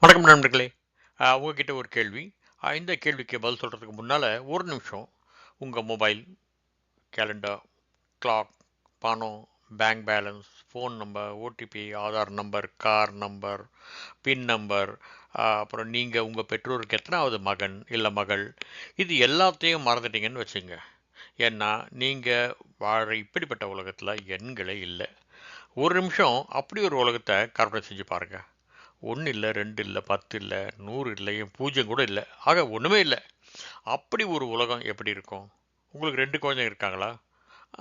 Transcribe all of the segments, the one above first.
வணக்கம் நண்பர்களே. உங்ககிட்ட ஒரு கேள்வி. இந்த கேள்விக்கு பதில் சொல்றதுக்கு முன்னால ஒரு நிமிஷம் உங்க மொபைல், கேலண்டர், கிளாக், பணம், bank balance, phone number, OTP, Aadhaar number, car number, pin number, அப்புறம் நீங்க உங்க பெற்றோருக்கு எத்தனாவது மகன் இல்ல மகள், இது எல்லாத்தையும் மறந்துட்டீங்கன்னு வச்சுங்க. ஏன்னா நீங்க வாழற இப்படிப்பட்ட உலகத்துல எண்களே இல்ல. ஒரு நிமிஷம் அப்படி ஒரு உலகத்தை கற்பனை செஞ்சு பாருங்க. 1 இல்ல, 2 இல்ல, 10 இல்ல, 100 இல்ல, 0 கூட இல்ல. ஆக ஒண்ணுமே இல்ல. அப்படி ஒரு உலகம் எப்படி இருக்கும்? உங்களுக்கு 2 குழந்தைங்க இருக்காங்களா?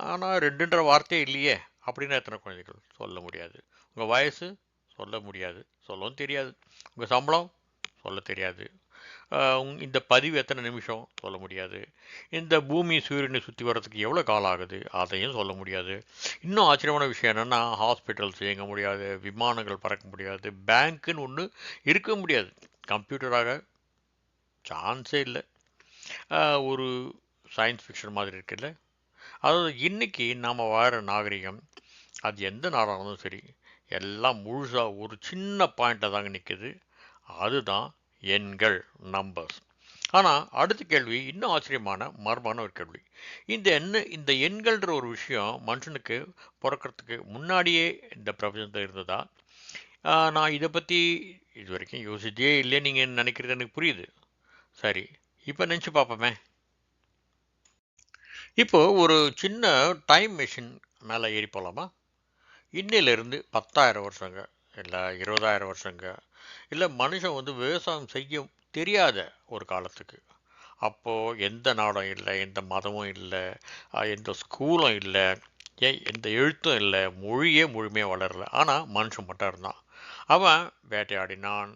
ஆனா 2ன்ற வார்த்தையே இல்லையே! அப்படின்னா எத்தனை குழந்தைகள்? சொல்ல முடியாது. உங்க வயசு? சொல்ல முடியாது. சொல்லவும் தெரியாது. உங்க சம்பளம்? சொல்ல தெரியாது. இந்த பதிவு எத்தனை நிமிஷம்? சொல்ல முடியாது. இந்த பூமி சூரியனை சுற்றி வர்றதுக்கு எவ்வளோ காலம் ஆகுது? அதையும் சொல்ல முடியாது. இன்னும் ஆச்சரியமான விஷயம் என்னென்னா ஹாஸ்பிட்டல்ஸ் இயங்க முடியாது, விமானங்கள் பறக்க முடியாது, பேங்க்குன்னு ஒன்று இருக்க முடியாது. கம்ப்யூட்டராக சான்ஸே இல்லை. ஒரு சயின்ஸ் ஃபிக்ஷன் மாதிரி இருக்குல்ல. அதாவது இன்னைக்கு நாம் வாழற நாகரிகம் அது எந்த நாடாக இருந்தாலும் சரி எல்லாம் முழுசாக ஒரு சின்ன பாயிண்டில் தாங்க நிற்குது. அதுதான் எண்கள், நம்பர்ஸ். ஆனால் அடுத்த கேள்வி இன்னும் ஆச்சரியமான மர்மமான ஒரு கேள்வி. இந்த எண்கள்ன்ற ஒரு விஷயம் மனுஷனுக்கு பிறக்கிறதுக்கு முன்னாடியே இந்த பிரபஞ்சத்தில் இருந்ததா? நான் இதை பற்றி இது வரைக்கும் யோசிச்சே இல்லையே நீங்கள் நினைக்கிறது எனக்கு புரியுது. சரி, இப்போ நினச்சி பார்ப்போமே. இப்போ ஒரு சின்ன டைம் மிஷின் மேலே ஏறி போகலாமா? இன்னிலிருந்து 10,000 வருஷங்க, இல்லை 20,000 வருஷங்க, இல்லை மனுஷன் விவசாயம் செய்ய தெரியாத ஒரு காலத்துக்கு. அப்போது எந்த நாடும் இல்லை, எந்த மதமும் இல்லை, எந்த ஸ்கூலும் இல்லை, ஏன் எந்த எழுத்தும் இல்லை, மொழியே முழுமையாக வளரல. ஆனால் மனுஷன் மட்டும் இருந்தான். அவன் வேட்டையாடினான்,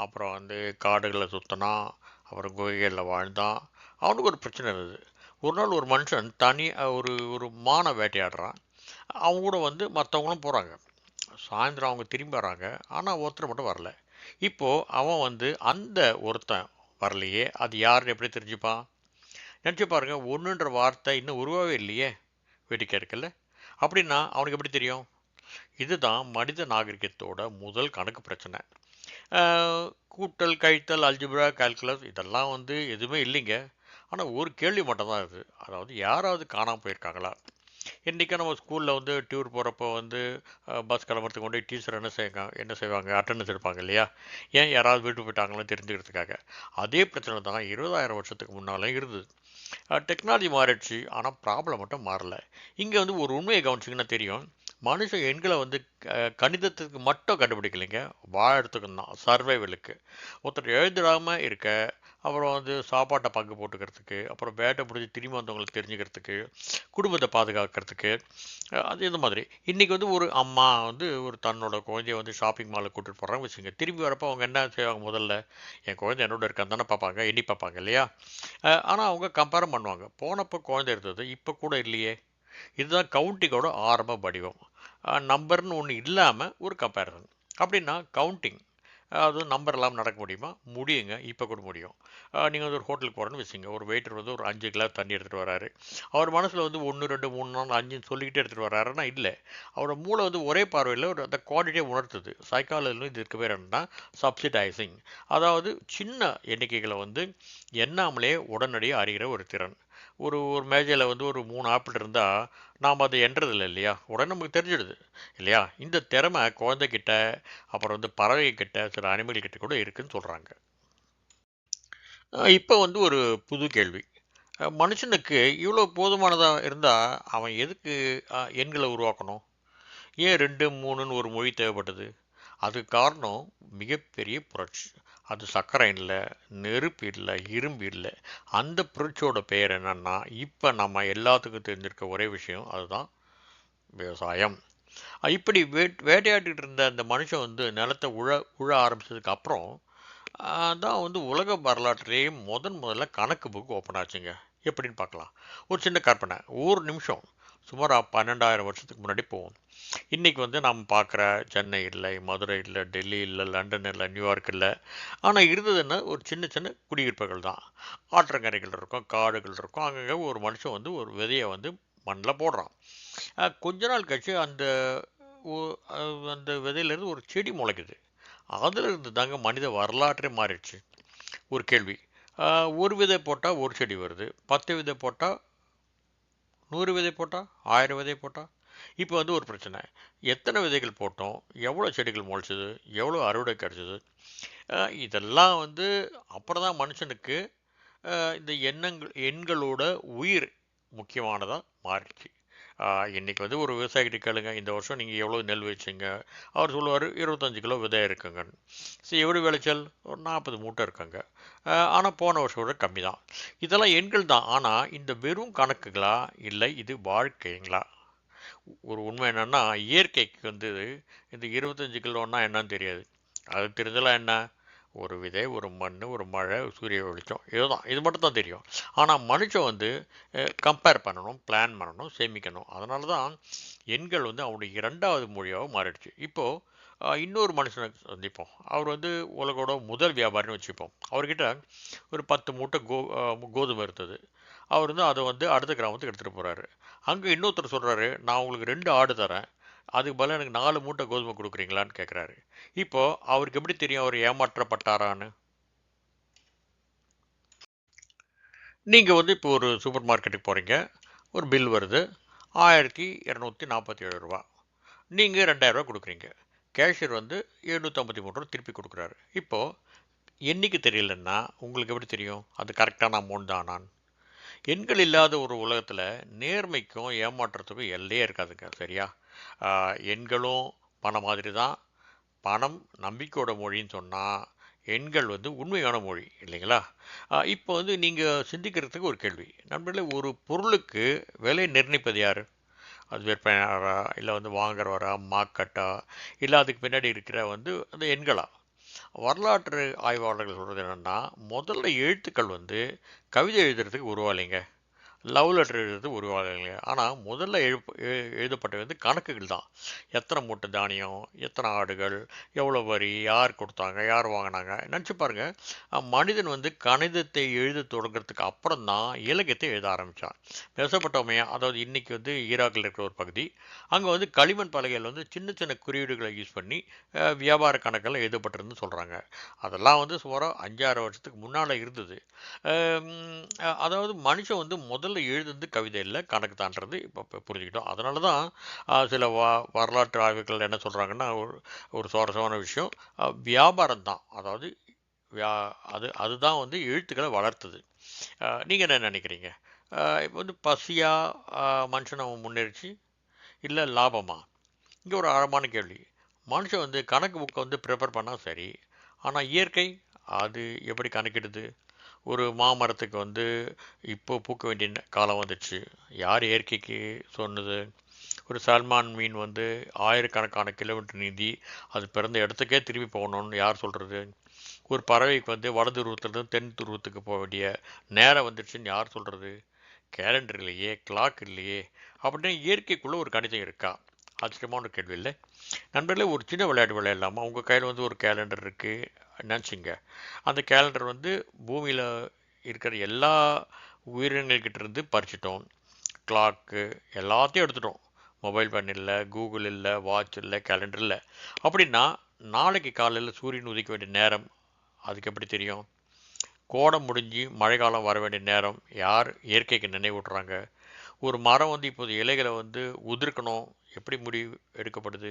அப்புறம் காடுகளை சுற்றினான், அப்புறம் குகைகளில் வாழ்ந்தான். அவனுக்கு ஒரு பிரச்சனை இருந்தது. ஒரு நாள் ஒரு மனுஷன் ஒரு ஒரு மானை வேட்டையாடுறான். அவங்க கூட மற்றவங்களும் போகிறாங்க. சாயந்தரம் அவங்க திரும்பி வராங்க. ஆனால் ஒருத்தர் மட்டும் வரல. இப்போது அவன் அந்த ஒருத்தன் வரலையே, அது யாருன்னு எப்படி தெரிஞ்சுப்பான்? நினச்சி பாருங்க, ஒன்றுன்ற வார்த்தை இன்னும் உருவாகவே இல்லையே. வேடிக்கை இருக்குல்ல. அப்படின்னா அவனுக்கு எப்படி தெரியும்? இதுதான் மனித நாகரிகத்தோட முதல் கணக்கு பிரச்சனை. கூட்டல், கழித்தல், அல்ஜிப்ரா, கால்குலஸ் இதெல்லாம் எதுவுமே இல்லைங்க. ஆனால் ஒரு கேள்வி மட்டும்தான் இது. அதாவது யாராவது காணாமல் போயிருக்காங்களா? இன்றைக்கி நம்ம ஸ்கூலில் டூர் போகிறப்போ பஸ் கிளம்புறதுக்கு கொண்டு டீச்சர் என்ன செய்வாங்க, அட்டண்டன்ஸ் எடுப்பாங்க இல்லையா? ஏன் யாராவது வீட்டு போயிட்டாங்களான்னு தெரிஞ்சுக்கிறதுக்காக. அதே பிரச்சனை தான் 20,000 வருஷத்துக்கு முன்னாலும் இருந்தது. டெக்னாலஜி மாறிடுச்சு, ஆனால் ப்ராப்ளம் மட்டும் மாறல. இங்கே ஒரு உண்மையை கவனிச்சிங்கன்னா தெரியும். மனுஷன் எண்களை கணிதத்துக்கு மட்டும் கண்டுபிடிக்கலைங்க, வாழறதுக்கு தான், சர்வைவலுக்கு. ஒருத்தர் எழுதிடாமல் இருக்க, அப்புறம் சாப்பாட்டை பங்கு போட்டுக்கிறதுக்கு, அப்புறம் வேட்டை பிடிச்சி திரும்பி வந்தவங்களுக்கு தெரிஞ்சுக்கிறதுக்கு, குடும்பத்தை பாதுகாக்கிறதுக்கு. அது இந்த மாதிரி இன்றைக்கி ஒரு அம்மா ஒரு தன்னோட குழந்தைய ஷாப்பிங் மாலுக்கு கூட்டிகிட்டு போகிறாங்க வச்சுங்க. திரும்பி வரப்போ அவங்க என்ன செய்வாங்க? முதல்ல என் குழந்தை என்னோட இருக்கான்னு தானே பார்ப்பாங்க, எண்ணி பார்ப்பாங்க இல்லையா? ஆனால் அவங்க கம்பேர் பண்ணுவாங்க. போனப்போ குழந்தை இருந்தது, இப்போ கூட இல்லையே. இதுதான் கவுண்டிங்கோட ஆரம்ப வடிவம். நம்பர்னு ஒன்று இல்லாமல் ஒரு கம்பேரிசன். அப்படின்னா கவுண்டிங், அதுவும் நம்பர் இல்லாமல் நடக்க முடியுமா? முடியுங்க, இப்போ கூட முடியும். நீங்கள் ஒரு ஹோட்டலுக்கு போகிறேன்னு வச்சுங்க. ஒரு வெயிட்டர் ஒரு 5 கிளாஸ் தண்ணி எடுத்துகிட்டு வராரு. அவர் மனசில் 1, 2, 3, 4, 5ன்னு சொல்லிக்கிட்டே எடுத்துகிட்டு வர்றாருன்னா இல்லை. அவரோட மூளை ஒரே பார்வையில் அந்த குவான்டிட்டியை உணர்த்துது. சைக்காலஜிலும் இது இருக்க பேர் என்னன்னா சப்சிடைசிங். அதாவது சின்ன எண்ணிக்கைகளை எண்ணாமலே உடனடியாக அறிகிற ஒரு திறன். ஒரு ஒரு மேஜையில் ஒரு 3 ஆப்பிள் இருந்தால் நாம் அதை எண்றதில்லை இல்லையா? உடனே நமக்கு தெரிஞ்சிடுது இல்லையா? இந்த திறமை குழந்தைகிட்ட, அப்புறம் பறவைகிட்ட, சில அனிமல் கிட்ட கூட இருக்குன்னு சொல்கிறாங்க. இப்போ ஒரு புது கேள்வி. மனுஷனுக்கு இவ்வளோ போதுமானதாக இருந்தால் அவன் எதுக்கு எண்களை உருவாக்கணும்? ஏன் 2, 3ன்னு ஒரு மொழி தேவைப்பட்டது? அதுக்கு காரணம் மிகப்பெரிய புரட்சி. அது சர்க்கரை இல்லை, நெருப்பு இல்லை, இரும்பு இல்லை. அந்த புரட்சியோட பெயர் என்னன்னா, இப்போ நம்ம எல்லாத்துக்கும் தெரிஞ்சிருக்க ஒரே விஷயம் அதுதான் விவசாயம். இப்படி வேட்டையாடிட்டு இருந்த அந்த மனுஷன் நிலத்தை உழ ஆரம்பிச்சதுக்கு அப்புறம் தான் உலக வரலாற்றிலேயே முதல்ல கணக்கு புக் ஓப்பன் ஆச்சுங்க. எப்படின்னு பார்க்கலாம். ஒரு சின்ன கற்பனை. ஒரு நிமிஷம் சுமார் 12,000 வருஷத்துக்கு முன்னாடி போவோம். இன்றைக்கி நாம் பார்க்குற சென்னை இல்லை, மதுரை இல்லை, டெல்லி இல்லை, லண்டன் இல்லை, நியூயார்க் இல்லை. ஆனால் இருந்ததுன்னா ஒரு சின்ன சின்ன குடியிருப்புகள் தான். ஆற்றங்கரைகள் இருக்கும், காடுகள் இருக்கும். அங்கங்கே ஒரு மனுஷன் ஒரு விதையை மண்ணில் போடுறான். கொஞ்ச நாள் கழிச்சு அந்த விதையிலேருந்து ஒரு செடி முளைக்குது. அதிலிருந்து தாங்க மனித வரலாற்றே மாறிடுச்சு. ஒரு கேள்வி, ஒரு விதை போட்டால் ஒரு செடி வருது, 10 விதை போட்டால் 100 விதை போட்டால் 1000 விதை போட்டால். இப்போ வந்து ஒரு பிரச்சனை, எத்தனை விதைகள் போட்டோம், எவ்வளோ செடிகள் முளைச்சது, எவ்வளோ அறுவடை கிடைச்சது, இதெல்லாம் வந்து அப்புறம் தான் மனுஷனுக்கு இந்த எண்களோட உயிர் முக்கியமானதாக மாறிடுச்சு. இன்னைக்கு வந்து ஒரு விவசாயிகிட்ட கேளுங்க, இந்த வருஷம் நீங்கள் எவ்வளோ நெல் வச்சிங்க, அவர் சொல்லுவார் 25 கிலோ விதை இருக்குங்கன்னு. சரி, எவ்வளோ விளைச்சல், ஒரு 40 மூட்டை இருக்குங்க. ஆனால் போன வருஷம் விட கம்மி தான். இதெல்லாம் எண்கள் தான். ஆனால் இந்த வெறும் கணக்குகளா, இல்லை இது வாழ்க்கைங்களா? ஒரு உண்மை என்னன்னா, இயற்கைக்கு வந்து இந்த 25 கிலோன்னா என்னன்னு தெரியாது. அது தெரிஞ்சலாம் என்ன, ஒரு விதை, ஒரு மண், ஒரு மழை, சூரிய வெளிச்சம், இதுதான், இது மட்டும் தான் தெரியும். ஆனால் மனுஷன் வந்து கம்பேர் பண்ணணும், பிளான் பண்ணணும், சேமிக்கணும். அதனால தான் எண்கள் வந்து அவனுடைய இரண்டாவது மொழியாக மாறிடுச்சு. இப்போது இன்னொரு மனுஷனை சந்திப்போம். அவர் வந்து உலகோட முதல் வியாபாரின்னு வச்சுப்போம். அவர்கிட்ட ஒரு 10 மூட்டை கோதுமை இருந்தது. அவர் வந்து அதை வந்து அடுத்த கிராமத்துக்கு எடுத்துகிட்டு போகிறாரு. அங்கே இன்னொருத்தர் சொல்கிறாரு, நான் உங்களுக்கு 2 ஆடு தரேன், அதுக்கு பதிலாக எனக்கு 4 மூட்டை கோதுமை கொடுக்குறீங்களான்னு கேட்குறாரு. இப்போது அவருக்கு எப்படி தெரியும் அவர் ஏமாற்றப்பட்டாரான்னு? நீங்கள் வந்து இப்போ ஒரு சூப்பர் மார்க்கெட்டுக்கு போகிறீங்க, ஒரு பில் வருது, 1247 ரூபா. நீங்கள் 2000 கொடுக்குறீங்க. கேஷியர் வந்து 753 ரூபா திருப்பி கொடுக்குறாரு. இப்போது என்னைக்கு தெரியலன்னா உங்களுக்கு எப்படி தெரியும் அது கரெக்டான அமௌண்ட் தானான்னு? எண்கள் இல்லாத ஒரு உலகத்தில் நேர்மைக்கும் ஏமாற்றத்துக்கும் எல்லையே இருக்காதுங்க, சரியா? எண்களும் பணம் மாதிரி தான். பணம் நம்பிக்கையோட மொழின்னு சொன்னால் எண்கள் வந்து உண்மையான மொழி, இல்லைங்களா? இப்போ வந்து நீங்கள் சிந்திக்கிறதுக்கு ஒரு கேள்வி, நண்பர்களே, ஒரு பொருளுக்கு விலை நிர்ணயிப்பது யார்? அது விற்பனையாளரா, இல்லை வந்து வாங்குறவரா, மார்க்கெட்டா, இல்லை அதுக்கு பின்னாடி இருக்கிற வந்து அந்த எண்களா? வரலாற்று ஆய்வாளர்கள் சொல்கிறது என்னென்னா, முதல்ல எழுத்துக்கள் வந்து கவிதை எழுதுறதுக்கு உருவாலைங்க, லவ் லெட்டர் எழுதுறது உருவாகலைங்க. ஆனால் முதல்ல எழுதப்பட்டது வந்து கணக்குகள் தான். எத்தனை மூட்டை தானியம், எத்தனை ஆடுகள், எவ்வளோ வரி, யார் கொடுத்தாங்க, யார் வாங்கினாங்க. நினச்சி பாருங்கள், மனிதன் வந்து கணிதத்தை எழுத தொடங்குறதுக்கு அப்புறம் தான் இலக்கியத்தை எழுத ஆரம்பித்தான். மெசொப்பட்டோமியா, அதாவது இன்றைக்கி வந்து ஈராக்கில் இருக்கிற ஒரு பகுதி, அங்கே வந்து களிமண் பலகையில் வந்து சின்ன சின்ன குறியீடுகளை யூஸ் பண்ணி வியாபார கணக்கெல்லாம் எழுதப்பட்டிருந்து சொல்கிறாங்க. அதெல்லாம் வந்து சுமார் 5-6 வருஷத்துக்கு முன்னால் இருந்தது. அதாவது மனுஷன் வந்து முதல்ல எழுதுறது கவிதை இல்லை, கணக்கு தான்றது இப்போ புரிஞ்சுக்கிட்டோம். அதனால தான் சில வரலாற்று ஆய்வுகள் என்ன சொல்கிறாங்கன்னா, ஒரு சுவாரஸ்யமான விஷயம், வியாபாரம் தான், அதாவது அதுதான் வந்து எழுத்துக்களை வளர்த்துது. நீங்கள் என்ன நினைக்கிறீங்க? இப்போ வந்து பசியா மனுஷனை முன்னேறிச்சு, இல்லை லாபமா? இங்கே ஒரு ஆழமான கேள்வி. மனுஷன் வந்து கணக்கு புக்கை வந்து ப்ரிப்பேர் பண்ணால் சரி, ஆனால் இயற்கை அது எப்படி கணக்கிடுது? ஒரு மாமரத்துக்கு வந்து இப்போ பூக்க வேண்டிய காலம் வந்துடுச்சு, யார் இயற்கைக்கு சொன்னது? ஒரு சல்மான் மீன் வந்து ஆயிரக்கணக்கான கிலோமீட்டர் நீந்தி அது பிறந்த இடத்துக்கே திரும்பி போகணும்னு யார் சொல்கிறது? ஒரு பறவைக்கு வந்து வட துருவத்துலேருந்து தென் துருவத்துக்கு போக வேண்டிய நேரம் வந்துடுச்சுன்னு யார் சொல்கிறது? கேலண்டர் இல்லையே, கிளாக் இல்லையே. அப்படின்னா இயற்கைக்குள்ளே ஒரு கணிதம் இருக்கா? ஆச்சரியமான கேள்வி இல்லை? நண்பர்களே, ஒரு சின்ன விளையாட்டு விளையாடலாமா? உங்கள் கையில் வந்து ஒரு கேலண்டர் இருக்குது நினச்சிங்க. அந்த கேலண்டர் வந்து பூமியில் இருக்கிற எல்லா உயிரினங்கள்கிட்ட இருந்து பறிச்சிட்டோம். கிளாக்கு எல்லாத்தையும் எடுத்துட்டோம். மொபைல் ஃபோன் இல்லை, கூகுள் இல்லை, வாட்ச் இல்லை, கேலண்டர் இல்லை. அப்படின்னா நாளைக்கு காலையில் சூரியன் உதிக்க வேண்டிய நேரம் அதுக்கு எப்படி தெரியும்? கோடம் முடிஞ்சு மழை காலம் வர வேண்டிய நேரம் யார் இயற்கைக்கு நினைவூட்டுறாங்க? ஒரு மரம் வந்து இப்போது இலைகளை வந்து உதிர்க்கணும், எப்படி முடிவு எடுக்கப்படுது?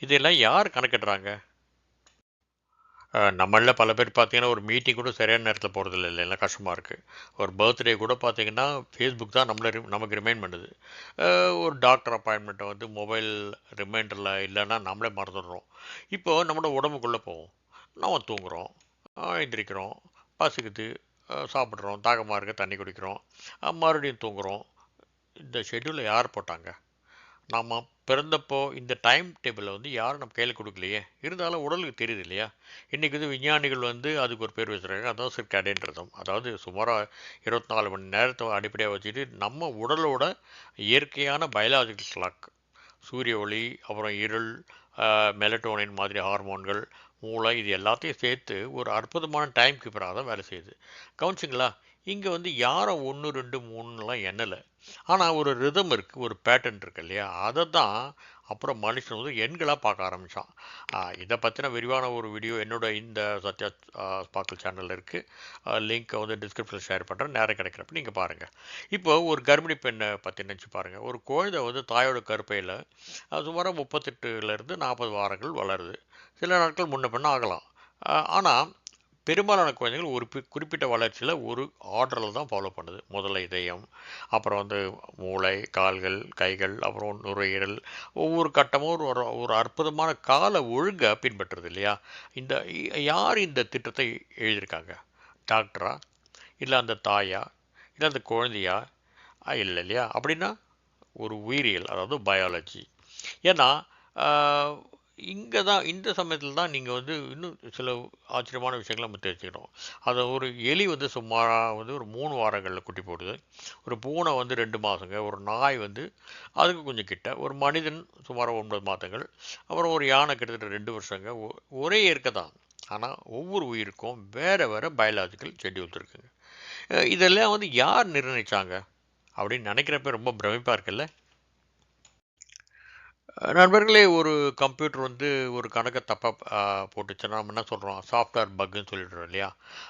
இதெல்லாம் யார் கணக்கிடுறாங்க? நம்மளில் பல பேர் பார்த்தீங்கன்னா, ஒரு மீட்டிங் கூட சரியான நேரத்தில் போகிறதில்ல, இல்லைன்னா கஷ்டமாக இருக்குது. ஒரு பர்த்டே கூட பார்த்தீங்கன்னா, ஃபேஸ்புக் தான் நமக்கு ரிமைண்ட் பண்ணுது. ஒரு டாக்டர் அப்பாயின்மெண்ட்டை வந்து மொபைல் ரிமைண்டரில் இல்லைன்னா நம்மளே மறந்துடுறோம். இப்போது நம்மளோட உடம்புக்குள்ளே போவோம், நம்ம தூங்குகிறோம், எந்திரிக்கிறோம், பசிக்குது, சாப்பிட்றோம், தாகமாக இருக்க தண்ணி குடிக்கிறோம், மறுபடியும் தூங்குகிறோம். இந்த ஷெட்யூலை யார் போட்டாங்க? நாம் பிறந்தப்போ இந்த டைம் டேபிளை வந்து யாரும் நம்ம கையில் கொடுக்கலையே, இருந்தாலும் உடலுக்கு தெரியுது இல்லையா? இன்றைக்கி வந்து விஞ்ஞானிகள் வந்து அதுக்கு ஒரு பேர் வச்சுருக்காங்க, அதாவது சிர்காடியன். அதாவது சுமாராக 24 மணி நேரத்தை அடிப்படையாக வச்சுட்டு நம்ம உடலோட இயற்கையான பயாலஜிக்கல் கிளாக், சூரிய ஒளி, அப்புறம் இருள், மெலட்டோனின் மாதிரி ஹார்மோன்கள், மூளை, இது எல்லாத்தையும் சேர்த்து ஒரு அற்புதமான டைம் கீப்பராக தான் வேலை செய்யுது. கவனிச்சிங்களா? இங்கே வந்து யாரும் 1 2 3லாம் எண்ணலை. ஆனால் ஒரு ரிதம் இருக்குது, ஒரு பேட்டர்ன் இருக்கு இல்லையா? அதை தான் அப்புறம் மனுஷன் வந்து எண்களாக பார்க்க ஆரம்பித்தான். இதை பற்றின விரிவான ஒரு வீடியோ என்னோட இந்த சத்யா ஸ்பார்க்கிள் சேனலில் இருக்குது. லிங்க்கை வந்து டிஸ்கிரிப்ஷனில் ஷேர் பண்ணுறேன். நேரம் கிடைக்கிறப்ப நீங்கள் பாருங்கள். இப்போ ஒரு கர்ப்பிணி பெண்ணை பற்றி நினச்சி பாருங்கள். ஒரு குழந்தை வந்து தாயோட கருப்பையில் சுமார் 38லேருந்து 40 வாரங்கள் வளருது. சில நாட்கள் முன்ன பின்ன ஆகலாம். ஆனால் பெரும்பாலான குழந்தைகள் ஒரு குறிப்பிட்ட வளர்ச்சியில் ஒரு ஆர்டரில் தான் ஃபாலோ பண்ணுது. முதல்ல இதயம், அப்புறம் வந்து மூளை, கால்கள், கைகள், அப்புறம் நுரையீரல். ஒவ்வொரு கட்டமும் ஒரு ஒரு அற்புதமான கால ஒழுங்கை பின்பற்றுறது இல்லையா? இந்த யார் இந்த திட்டத்தை எழுதியிருக்காங்க? டாக்டரா? இல்லை அந்த தாயா? இல்லை அந்த குழந்தையா? இல்லை இல்லையா? அப்படின்னா ஒரு உயிரியல், அதாவது பயாலஜி. ஏன்னா இங்கே தான் இந்த சமயத்தில் தான் நீங்கள் வந்து இன்னும் சில ஆச்சரியமான விஷயங்களை நம்ம தெரிஞ்சுக்கணும். அதை ஒரு எலி வந்து சுமாராக வந்து ஒரு 3 வாரங்களில் குட்டி போடுது. ஒரு பூனை வந்து 2 மாதங்க, ஒரு நாய் வந்து அதுக்கு கொஞ்சம் கிட்ட, ஒரு மனிதன் சுமார் 9 மாதங்கள், அப்புறம் ஒரு யானை கிட்டத்தட்ட 2 வருஷங்க. ஒரே இயற்கை தான். ஆனால் ஒவ்வொரு உயிருக்கும் வேறு வேறு பயாலஜிக்கல் ஷெட்யூல்ஸ் இருக்குங்க. இதெல்லாம் வந்து யார் நிர்ணயித்தாங்க அப்படின்னு நினைக்கிறப்ப ரொம்ப பிரமிப்பாக இருக்குல்ல? நண்பர்களே, ஒரு கம்ப்யூட்டர் வந்து ஒரு கணக்கை தப்பாக போட்டுச்சுன்னா நம்ம என்ன சொல்கிறோம்? சாஃப்ட்வேர் பக்குன்னு சொல்லிடுறோம் இல்லையா?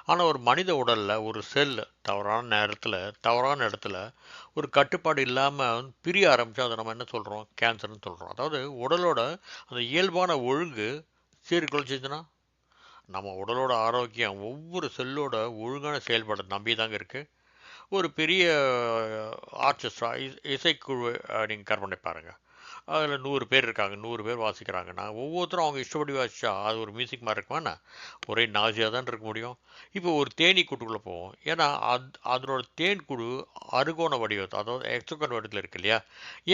ஆனால் ஒரு மனித உடலில் ஒரு செல் தவறான நேரத்தில், தவறான இடத்துல ஒரு கட்டுப்பாடு இல்லாமல் பிரிய ஆரம்பித்தா அதை நம்ம என்ன சொல்கிறோம்? கேன்சர்னு சொல்கிறோம். அதாவது உடலோட அந்த இயல்பான ஒழுங்கு சீர்குலைச்சிச்சுன்னா நம்ம உடலோட ஆரோக்கியம் ஒவ்வொரு செல்லோட ஒழுங்கான செயல்பாடு நம்பி தாங்க இருக்குது. ஒரு பெரிய ஆர்கெஸ்ட்ரா, இசைக்குழு நீங்கள் கற்பனை பாருங்கள். அதில் 100 பேர் இருக்காங்க, 100 பேர் வாசிக்கிறாங்கன்னா ஒவ்வொருத்தரும் அவங்க இஷ்டப்படி வாசிச்சா அது ஒரு மியூசிக் மாதிரி இருக்குமா என்ன? ஒரே நாசியாக தான் இருக்க முடியும். இப்போ ஒரு தேனீ கூட்டுக்குள்ளே போவோம். ஏன்னா அதனோட தேன் குழு அறுகோண வடிவத்தை, அதாவது எக்ஸகோண வடிவத்தில் இருக்கு இல்லையா?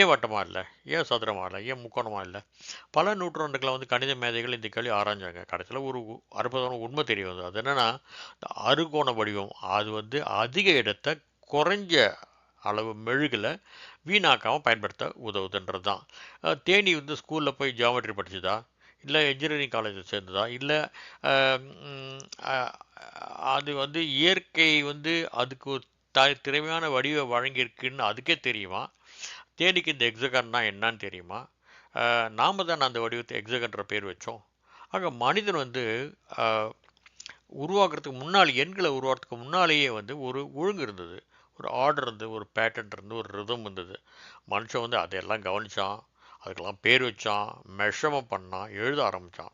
ஏன் வட்டமாக இல்லை? ஏன் சதுரமாக இல்லை? ஏன் முக்கோணமாக இல்லை? பல நூற்றாண்டுகளை வந்து கணித மேதைகள் இந்த கேள்வி ஆராய்ஞ்சாங்க. கடைசியில் ஒரு அற்புதமான உண்மை தெரிய வந்தது. அது என்னென்னா, அறுகோண வடிவம் அது வந்து அதிக இடத்தை குறைஞ்ச அளவு மெழுகில் வீணாக்காமல் பயன்படுத்த உதவுதுன்றது தான். தேனி வந்து ஸ்கூலில் போய் ஜியாமெட்ரி படிச்சுதா? இல்லை என்ஜினியரிங் காலேஜில் சேர்ந்ததா? இல்லை அது வந்து இயற்கை வந்து அதுக்கு ஒரு திறமையான வடிவை வழங்கியிருக்குன்னு அதுக்கே தெரியுமா? தேனிக்கு இந்த எக்ஸகன்னா என்னன்னு தெரியுமா? நாம தான் அந்த வடிவத்தை எக்ஸகன்ற பேர் வச்சோம். ஆக மனிதன் வந்து உருவாக்குறதுக்கு முன்னால், எண்களை உருவாக்குறதுக்கு முன்னாலேயே வந்து ஒரு ஒழுங்கு இருந்தது, ஒரு ஆர்டர் இருந்தது, ஒரு பேட்டர்ன் இருந்தது, ஒரு ரிதம் இருந்தது. மனுஷன் வந்து அதையெல்லாம் கவனித்தான், அதுக்கெல்லாம் பேர் வச்சான், மெஷர்மெண்ட் பண்ணான், எழுத ஆரம்பித்தான்.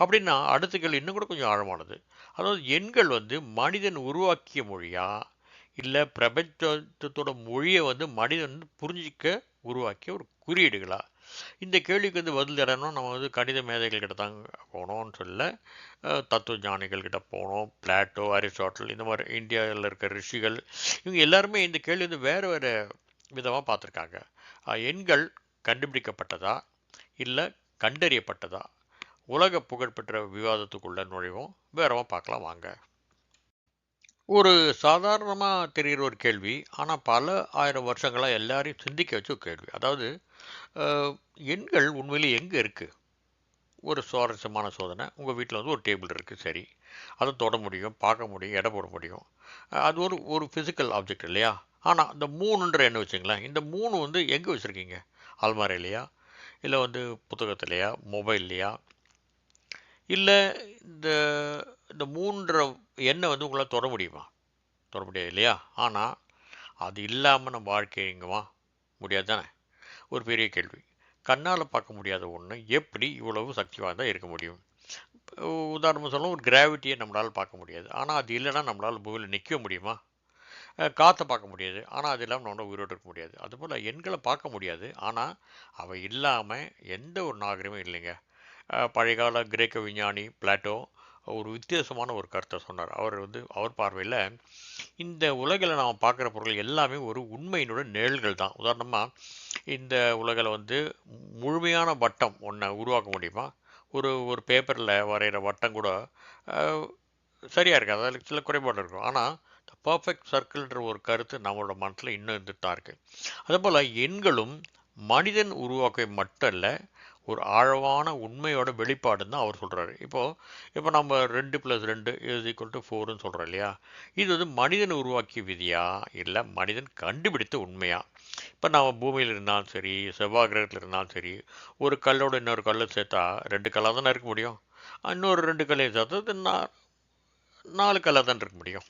அப்படின்னா அடுத்த கேள்வி இன்னும் கூட கொஞ்சம் ஆழமானது. அதாவது எண்கள் வந்து மனிதன் உருவாக்கிய மொழியா, இல்லை பிரபஞ்சத்தோட மொழியை வந்து மனிதன் புரிஞ்சிக்க உருவாக்கிய ஒரு குறியீடுகளா? இந்த கேள்விக்கு வந்து பதில் தரணும் நம்ம வந்து கணித மேதைகள்கிட்ட தான் போனோம்னு சொல்ல, தத்துவ ஞானிகள்கிட்ட போனோம். பிளாட்டோ, அரிஸ்டாட்டில், இந்த மாதிரி இந்தியாவில் இருக்க ரிஷிகள், இவங்க எல்லாருமே இந்த கேள்வி வந்து வேறு வேறு விதமாக பார்த்துருக்காங்க. எண்கள் கண்டுபிடிக்கப்பட்டதா இல்லை கண்டறியப்பட்டதா? உலக புகழ்பெற்ற விவாதத்துக்குள்ள நுழைவோம். வேறவா பார்க்கலாம் வாங்க. ஒரு சாதாரணமாக தெரிகிற ஒரு கேள்வி, ஆனால் பல ஆயிரம் வருஷங்களாக எல்லாரையும் சிந்திக்க வச்ச ஒரு கேள்வி. அதாவது எண்கள் உண்மையிலே எங்கே இருக்குது? ஒரு சுவாரஸ்யமான சோதனை. உங்கள் வீட்டில் வந்து ஒரு டேபிள் இருக்குது, சரி. அதை தொட முடியும், பார்க்க முடியும், எடை போட முடியும். அது ஒரு ஒரு ஃபிசிக்கல் ஆப்ஜெக்ட் இல்லையா? ஆனால் இந்த 3ன்ற எண்ணம் வச்சுங்களேன். இந்த 3 வந்து எங்கே வச்சுருக்கீங்க? அல்மாரிலையா? இல்லை வந்து புத்தகத்திலையா? மொபைல்லையா? இல்லை இந்த இந்த 3ன்ற எண்ணை வந்து உங்களால் தொட முடியுமா? தொட முடியாது இல்லையா? ஆனால் அது இல்லாமல் நம்ம வாழ்க்கைங்கம்மா முடியாது தானே? ஒரு பெரிய கேள்வி. கண்ணால் பார்க்க முடியாத ஒன்று எப்படி இவ்வளவு சக்தி வாய்ந்தா இருக்க முடியும்? உதாரணமாக சொல்லணும், ஒரு கிராவிட்டியை நம்மளால் பார்க்க முடியாது. ஆனால் அது இல்லைன்னா நம்மளால் பூமியில் நிற்க முடியுமா? காற்றை பார்க்க முடியாது, ஆனால் அது இல்லாமல் நம்மளால் உயிரோடு இருக்க முடியாது. அதுபோல் எண்களை பார்க்க முடியாது, ஆனால் அவை இல்லாமல் எந்த ஒரு நாகரிகமும் இல்லைங்க. பழையகால கிரேக்க விஞ்ஞானி பிளாட்டோ ஒரு வித்தியாசமான ஒரு கருத்தை சொன்னார். அவர் வந்து அவர் பார்வையில் இந்த உலகில் நாம் பார்க்குற பொருள் எல்லாமே ஒரு உண்மையினோட நிழல்கள் தான். உதாரணமாக இந்த உலகில் வந்து முழுமையான வட்டம் ஒன்றை உருவாக்க முடியுமா? ஒரு ஒரு பேப்பரில் வரைகிற வட்டம் கூட சரியாக இருக்குது, அதில் சில குறைபாடு இருக்கும். ஆனால் பர்ஃபெக்ட் சர்க்கிள்ன்ற ஒரு கருத்து நம்மளோட மனசில் இன்னும் இருந்துட்டு தான் இருக்குது. அதேபோல் எண்களும் மனிதன் உருவாக்க மட்டும் இல்லை, ஒரு ஆழமான உண்மையோட வெளிப்பாடுன்னு தான் அவர் சொல்கிறாரு. இப்போ நம்ம 2+2 = 4ன்னு சொல்கிறோம் இல்லையா? இது வந்து மனிதன் உருவாக்கிய விதியா, இல்லை மனிதன் கண்டுபிடித்த உண்மையா? இப்போ நம்ம பூமியில் இருந்தாலும் சரி, செவ்வாய் கிரகத்தில் இருந்தாலும் சரி, ஒரு கல்லோட இன்னொரு கல்லை சேர்த்தா 2 கல்லாக தானே இருக்க முடியும். இன்னொரு 2 கல்லையும் சேர்த்தா 4 கல்லாக தான் இருக்க முடியும்.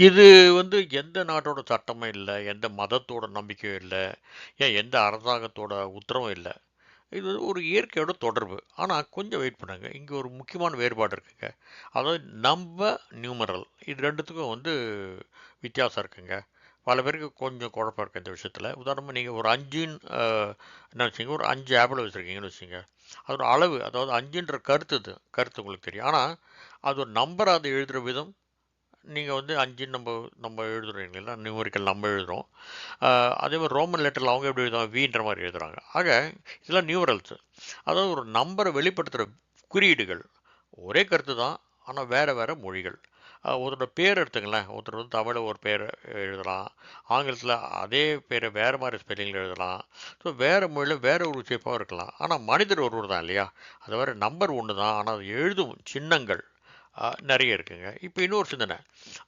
இது வந்து எந்த நாட்டோட சட்டமும் இல்லை, எந்த மதத்தோட நம்பிக்கையும் இல்லை, ஏன் எந்த அரசாங்கத்தோட உத்தரவும் இல்லை. இது ஒரு இயற்கையோட தொடர்பு. ஆனால் கொஞ்சம் வெயிட் பண்ணுங்க, இங்கே ஒரு முக்கியமான வேறுபாடு இருக்குங்க. அதாவது நியூமரல் இது ரெண்டுத்துக்கும் வந்து வித்தியாசம் இருக்குங்க. பல பேருக்கு கொஞ்சம் குழப்பம் இருக்குது இந்த விஷயத்தில். உதாரணமாக நீங்கள் ஒரு 5ன்னு என்ன வச்சுங்க, ஒரு 5 ஆப்பிள் வச்சுருக்கீங்கன்னு வச்சுங்க. அதோட அளவு, அதாவது 5ன்ற கருத்து உங்களுக்கு தெரியும். ஆனால் அது ஒரு நம்பர், அதை எழுதுகிற விதம் நீங்கள் வந்து 5ன்னு நம்ம எழுதுறோம் இல்லைங்களா, நியூமரிக்கல் நம்ம எழுதுகிறோம். அதே மாதிரி ரோமன் லெட்டரில் அவங்க எப்படி எழுதுவாங்க, வீன்ற மாதிரி எழுதுகிறாங்க. ஆக இதெல்லாம் நியூமரல்ஸு. அதாவது ஒரு நம்பரை வெளிப்படுத்துகிற குறியீடுகள். ஒரே கருத்து தான், ஆனால் வேறு வேறு மொழிகள். ஒருத்தரோட பேர் எடுத்துங்களேன், ஒருத்தர் வந்து தமிழில் ஒரு பேரை எழுதலாம், ஆங்கிலத்தில் அதே பேரை வேறு மாதிரி ஸ்பெல்லிங்கில் எழுதலாம். ஸோ வேறு மொழியில் வேறு ஒரு உச்சரிப்பாகவும் இருக்கலாம். ஆனால் மனிதர் ஒருவர் தான் இல்லையா? அது வேறு நம்பர் ஒன்று தான், ஆனால் அது எழுதும் சின்னங்கள் நிறைய இருக்குங்க. இப்போ இன்னொரு சிந்தனை,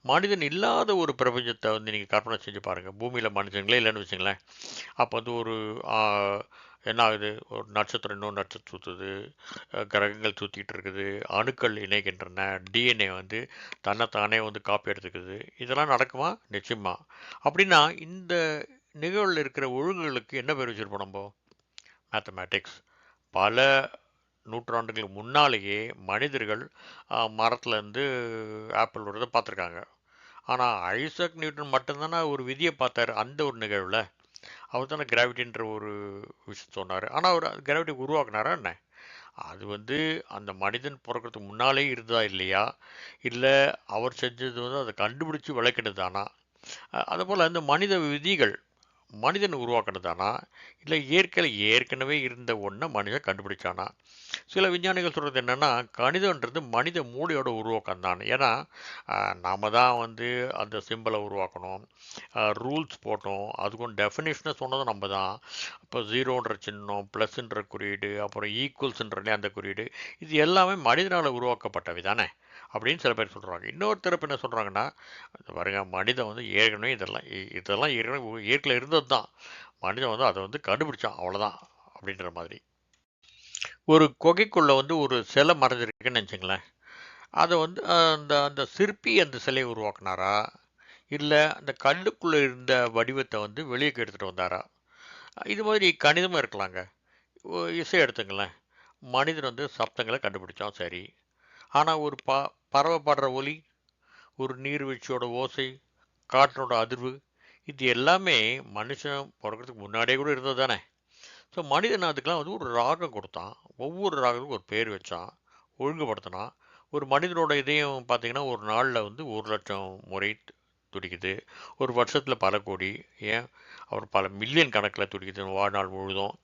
மனிதன் இல்லாத ஒரு பிரபஞ்சத்தை வந்து நீங்கள் கற்பனை செஞ்சு பாருங்கள். பூமியில் மனிதங்களே இல்லைன்னு வச்சுங்களேன். அப்போ வந்து ஒரு என்ன ஆகுது, ஒரு நட்சத்திரம் இன்னொரு நட்சத்திரம் சுற்றுது, கிரகங்கள் சுற்றிட்டு இருக்குது, அணுக்கள் இணைகின்றன, டிஎன்ஏ வந்து தன்னைத்தானே வந்து காப்பி எடுத்துக்குது. இதெல்லாம் நடக்குமா? நிச்சயமா. அப்படின்னா இந்த நிகழ்வில் இருக்கிற ஒழுங்குகளுக்கு என்ன பேர் வச்சுருப்போம் நம்ம? மேத்தமேட்டிக்ஸ். பல நூற்றாண்டுகளுக்கு முன்னாலேயே மனிதர்கள் மரத்துலேருந்து ஆப்பிள் விடுறதை பார்த்துருக்காங்க. ஆனால் ஐசக் நியூட்டன் மட்டும்தானே ஒரு விதியை பார்த்தார் அந்த ஒரு நிகழ்வில். அவர் தானே கிராவிட்டின்ற ஒரு விஷயம் சொன்னார். ஆனால் அவர் கிராவிட்டி உருவாக்குனாரா என்ன? அது வந்து அந்த மனிதன் பிறக்கிறதுக்கு முன்னாலே இருந்ததா இல்லையா, இல்லை அவர் செஞ்சது வந்து அதை கண்டுபிடிச்சி விளக்கினதானா? அதுபோல் இந்த மனித விதிகள் மனிதன் உருவாக்குனதானா, இல்லை ஏற்கனவே இருந்த ஒன்றை மனிதன் கண்டுபிடிச்சானா? சில விஞ்ஞானிகள் சொல்கிறது என்னென்னா, கணிதன்றது மனித மூளையோட உருவாக்கம் தான். ஏன்னா நாம தான் வந்து அந்த சிம்பிளை உருவாக்கணும், ரூல்ஸ் போட்டோம், அதுக்கும் டெஃபினேஷனை சொன்னதும் நம்ம தான். இப்போ ஜீரோன்ற சின்னம், ப்ளஸ்ன்ற குறியீடு, அப்புறம் ஈக்குவல்ஸ்ன்றனே அந்த குறியீடு, இது எல்லாமே மனிதனால் உருவாக்கப்பட்டவை தானே அப்படின்னு சில பேர் சொல்கிறாங்க. இன்னொரு தரப்பு என்ன சொல்கிறாங்கன்னா, பாருங்க, மனிதன் வந்து ஏற்கனவே இதெல்லாம் ஏற்கனவே இயற்கையில் இருந்தது தான், மனிதன் வந்து அதை வந்து கண்டுபிடிச்சான், அவ்வளோதான் அப்படின்ற மாதிரி. ஒரு குகைக்குள்ளே வந்து ஒரு சிலை மறைஞ்சிருக்குன்னு நினச்சிங்களேன். அதை வந்து அந்த அந்த சிற்பி அந்த சிலையை உருவாக்குனாரா, இல்லை அந்த கல்லுக்குள்ளே இருந்த வடிவத்தை வந்து வெளியே எடுத்துகிட்டு வந்தாரா? இது மாதிரி கணிதமாக இருக்கலாங்க. இசை எடுத்துங்களேன், மனிதன் வந்து சப்தங்களை கண்டுபிடிச்சான், சரி. ஆனால் ஒரு பறவை பாடுற ஒலி, ஒரு நீர்வீழ்ச்சியோட ஓசை, காற்றோட அதிர்வு, இது எல்லாமே மனுஷன் பிறக்கிறதுக்கு முன்னாடியே கூட இருந்தது தானே. ஸோ மனிதன் அதுக்கெலாம் வந்து ஒரு ராகம் கொடுத்தான், ஒவ்வொரு ராகத்துக்கும் ஒரு பேர் வச்சான், ஒழுங்குபடுத்தினான். ஒரு மனிதனோட இதயம் பார்த்திங்கன்னா ஒரு நாளில் வந்து 1,00,000 முறை துடிக்குது, ஒரு வருஷத்தில் பல கோடி, ஏன் அவர் பல மில்லியன் கணக்கில் துடிக்குது வாழ்நாள் முழுதும்.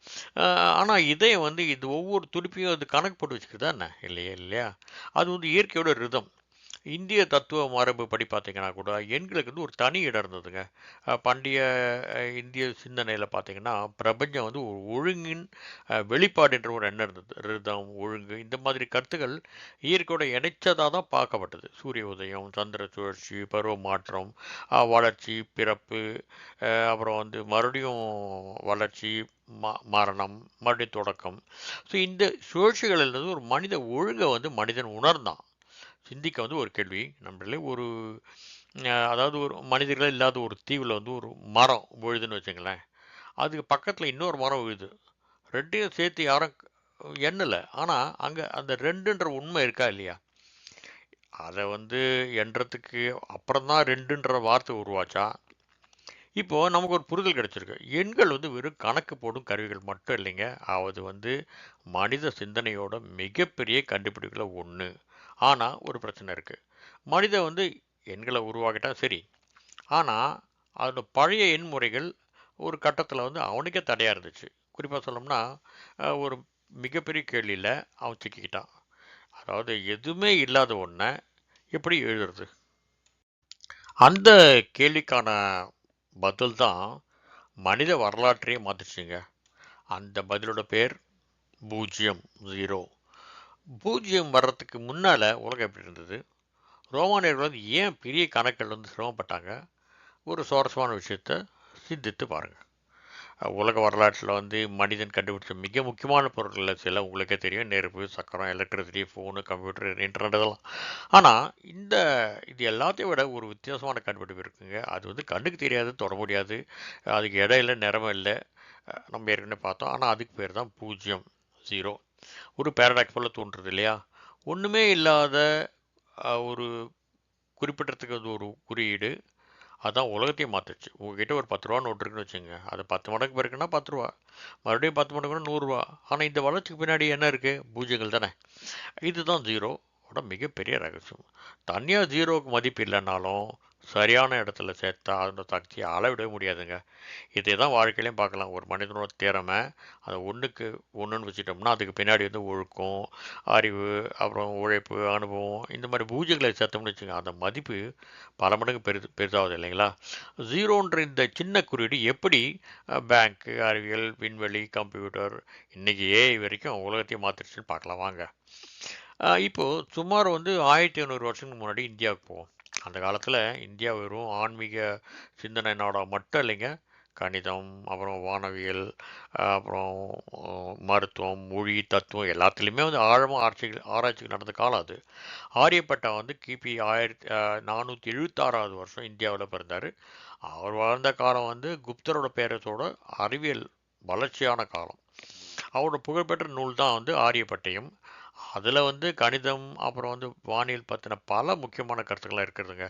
ஆனால் இதயம் வந்து இது ஒவ்வொரு துடிப்பையும் அது கணக்கு போட்டு வச்சுக்கிறதா என்ன? இல்லையா? அது வந்து இயற்கையோட ரிதம். இந்திய தத்துவ மரபு படி பார்த்தீங்கன்னா கூட எண்களுக்கு வந்து ஒரு தனி இடம் இருந்ததுங்க. பண்டைய இந்திய சிந்தனையில் பார்த்தீங்கன்னா பிரபஞ்சம் வந்து ஒரு ஒழுங்கின் வெளிப்பாடு என்ற ஒரு எண்ணம் இருந்தது. ரிதம், ஒழுங்கு, இந்த மாதிரி கருத்துக்கள் இயற்கையோட இணைச்சதாக தான் பார்க்கப்பட்டது. சூரிய உதயம், சந்திர சுழற்சி, பருவ மாற்றம், வளர்ச்சி, பிறப்பு, அப்புறம் வந்து மறுபடியும் வளர்ச்சி, மரணம், மறுபடியும் தொடக்கம். ஸோ இந்த சுழற்சிகளிலிருந்து ஒரு மனித ஒழுங்கை வந்து மனிதன் உணர்ந்தான். சிந்திக்க வந்து ஒரு கேள்வி நம்மளே, ஒரு அதாவது ஒரு மனிதர்களே இல்லாத ஒரு தீவில் வந்து ஒரு மரம் விழுதுன்னு வச்சுங்களேன். அதுக்கு பக்கத்தில் இன்னொரு மரம் விழுது, ரெண்டையும் சேர்த்து யாரும் எண்ணலை. ஆனால் அங்கே அந்த ரெண்டுன்ற உண்மை இருக்கா இல்லையா? அதை வந்து எண்றதுக்கு அப்புறம் தான் ரெண்டுன்ற வார்த்தை உருவாச்சா? இப்போது நமக்கு ஒரு புரிதல் கிடச்சிருக்கு. எண்கள் வந்து வெறும் கணக்கு போடும் கருவிகள் மட்டும் இல்லைங்க, அது வந்து மனித சிந்தனையோட மிகப்பெரிய கண்டுபிடிப்பில் ஒன்று. ஆனால் ஒரு பிரச்சனை இருக்குது. மனிதன் வந்து எண்களை உருவாக்கிட்டா சரி, ஆனால் அதோட பழைய எண் முறைகள் ஒரு கட்டத்தில் வந்து அவனுக்கே தடையாக இருந்துச்சு. குறிப்பாக சொல்லணும்னா ஒரு மிகப்பெரிய கேள்வியில் அவன் சிக்கிக்கிட்டான். அதாவது எதுவுமே இல்லாத ஒன்றை எப்படி எழுதுறது? அந்த கேள்விக்கான பதில் தான் மனித வரலாற்றையே மாற்றிச்சுங்க. அந்த பதிலோட பேர் பூஜ்ஜியம், 0. பூஜ்ஜியம் வர்றதுக்கு முன்னால் உலகம் எப்படி இருந்தது? ரோமானியர்கள் வந்து ஏன் பெரிய கணக்கில் வந்து சிரமப்பட்டாங்க? ஒரு சுவாரஸ்யமான விஷயத்தை சிந்தித்து பாருங்கள். உலக வரலாற்றில் வந்து மனிதன் கண்டுபிடிச்ச மிக முக்கியமான பொருட்களில் சில உங்களுக்கே தெரியும். நெருப்பு, சக்கரம், எலக்ட்ரிசிட்டி, ஃபோனு, கம்ப்யூட்டர், இன்டர்நெட் இதெல்லாம். ஆனால் இது எல்லாத்தையும் விட ஒரு வித்தியாசமான கண்டுபிடிப்பு இருக்குங்க. அது வந்து கண்ணுக்கு தெரியாது, தொட முடியாது, அதுக்கு இடம் இல்லை, நிறமும் இல்லை. நம்ம ஏற்கனவே பார்த்தோம். ஆனால் அதுக்கு பேர் தான் பூஜ்ஜியம், 0. ஒரு பேரடாக்ஸ் போல் தோன்றுறது இல்லையா? ஒன்றுமே இல்லாத ஒரு குறிப்பிடறதுக்கு அது ஒரு குறியீடு. அதான் உலகத்தையும் மாற்றுச்சு. உங்ககிட்ட ஒரு 10 ரூபா நோட்டு இருக்குன்னு வச்சுங்க. அது 10 மடங்கு பெருக்குன்னா 10 ரூபா. மறுபடியும் 10 மடங்குன்னா 100 ரூபா. ஆனால் இந்த வளர்ச்சிக்கு பின்னாடி என்ன இருக்குது? பூஜ்ஜியங்கள் தானே. இதுதான் ஜீரோவோட மிகப்பெரிய ரகசியம். தனியாக ஜீரோவுக்கு மதிப்பு இல்லைன்னாலும் சரியான இடத்துல சேர்த்தா அதோட சக்தியை அளவிடவே முடியாதுங்க. இதே தான் வாழ்க்கையிலையும் பார்க்கலாம். ஒரு மனிதனோட திறமை அதை ஒன்றுக்கு ஒன்றுன்னு வச்சுட்டோம்னா அதுக்கு பின்னாடி வந்து ஒழுக்கம், அறிவு, அப்புறம் உழைப்பு, அனுபவம், இந்த மாதிரி பூஜ்ஜியங்களை சேர்த்தோம்னு வச்சுங்க, அந்த மதிப்பு பல மடங்கு பெரிதாகுது இல்லைங்களா? ஜீரோன்ற இந்த சின்ன குறியீடு எப்படி பேங்க்கு, அறிவியல், விண்வெளி, கம்ப்யூட்டர், இன்னைக்கு ஏஐ வரைக்கும் உலகத்தையும் மாற்றிடுச்சுன்னு பார்க்கலாம் வாங்க. இப்போது சுமார் வந்து 1500 வருஷத்துக்கு முன்னாடி இந்தியாவுக்கு போவோம். அந்த காலத்தில் இந்தியா வெறும் ஆன்மீக சிந்தனை நாடாக மட்டும் இல்லைங்க. கணிதம், அப்புறம் வானவியல், அப்புறம் மருத்துவம், மொழி, தத்துவம் எல்லாத்துலேயுமே வந்து ஆழமாக ஆராய்ச்சிகள் நடந்த காலம் அது. ஆரியப்பட்டா வந்து கிபி 1476வது வருஷம் இந்தியாவில் பிறந்தார். அவர் வாழ்ந்த காலம் வந்து குப்தரோட பேரரசோட அறிவியல் வளர்ச்சியான காலம். அவரோட புகழ்பெற்ற நூல் தான் வந்து ஆரியப்பட்டயம். அதில் வந்து கணிதம், அப்புறம் வந்து வானியல் பற்றின பல முக்கியமான கருத்துக்கள்லாம் இருக்கிறதுங்க.